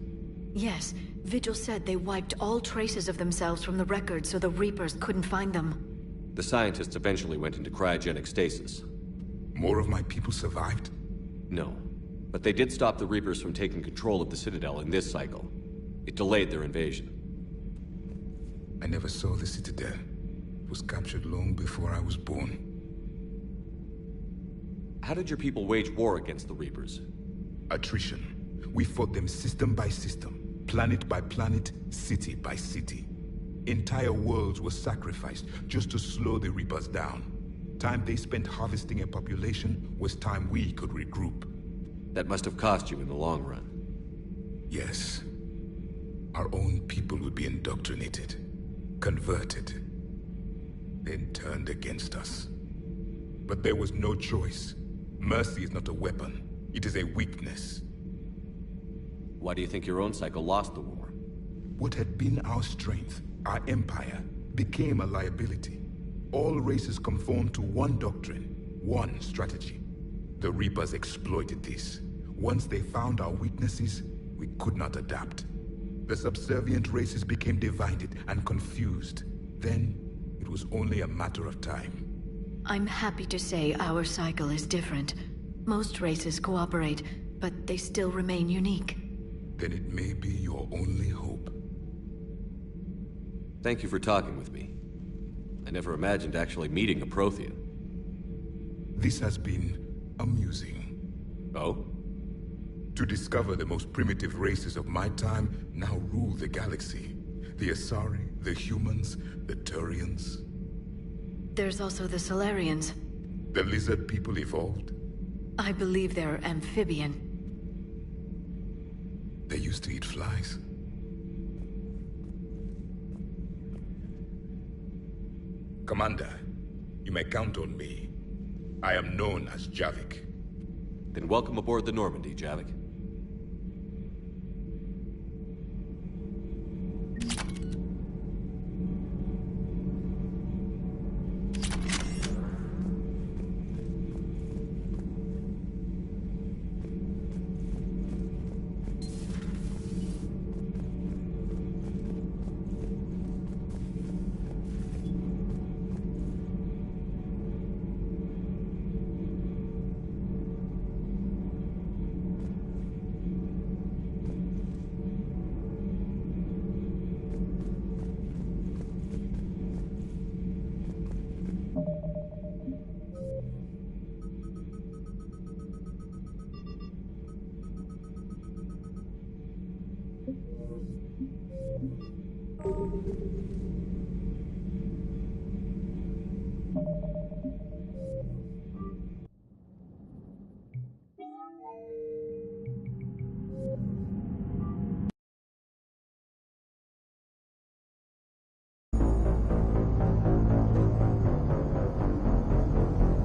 Yes, Vigil said they wiped all traces of themselves from the records so the Reapers couldn't find them. The scientists eventually went into cryogenic stasis. More of my people survived? No. But they did stop the Reapers from taking control of the Citadel in this cycle. It delayed their invasion. I never saw the Citadel. It was captured long before I was born. How did your people wage war against the Reapers? Attrition. We fought them system by system, planet by planet, city by city. Entire worlds were sacrificed just to slow the Reapers down. Time they spent harvesting a population was time we could regroup. That must have cost you in the long run. Yes. Our own people would be indoctrinated, converted, then turned against us. But there was no choice. Mercy is not a weapon. It is a weakness. Why do you think your own cycle lost the war? What had been our strength, our empire, became a liability. All races conformed to one doctrine, one strategy. The Reapers exploited this. Once they found our weaknesses, we could not adapt. The subservient races became divided and confused. Then, it was only a matter of time. I'm happy to say our cycle is different. Most races cooperate, but they still remain unique. Then it may be your only hope. Thank you for talking with me. I never imagined actually meeting a Prothean. This has been amusing. Oh? To discover the most primitive races of my time now rule the galaxy. The Asari, the humans, the Turians. There's also the Solarians. The lizard people evolved? I believe they're amphibian. They used to eat flies. Commander, you may count on me. I am known as Javik. Then welcome aboard the Normandy, Javik.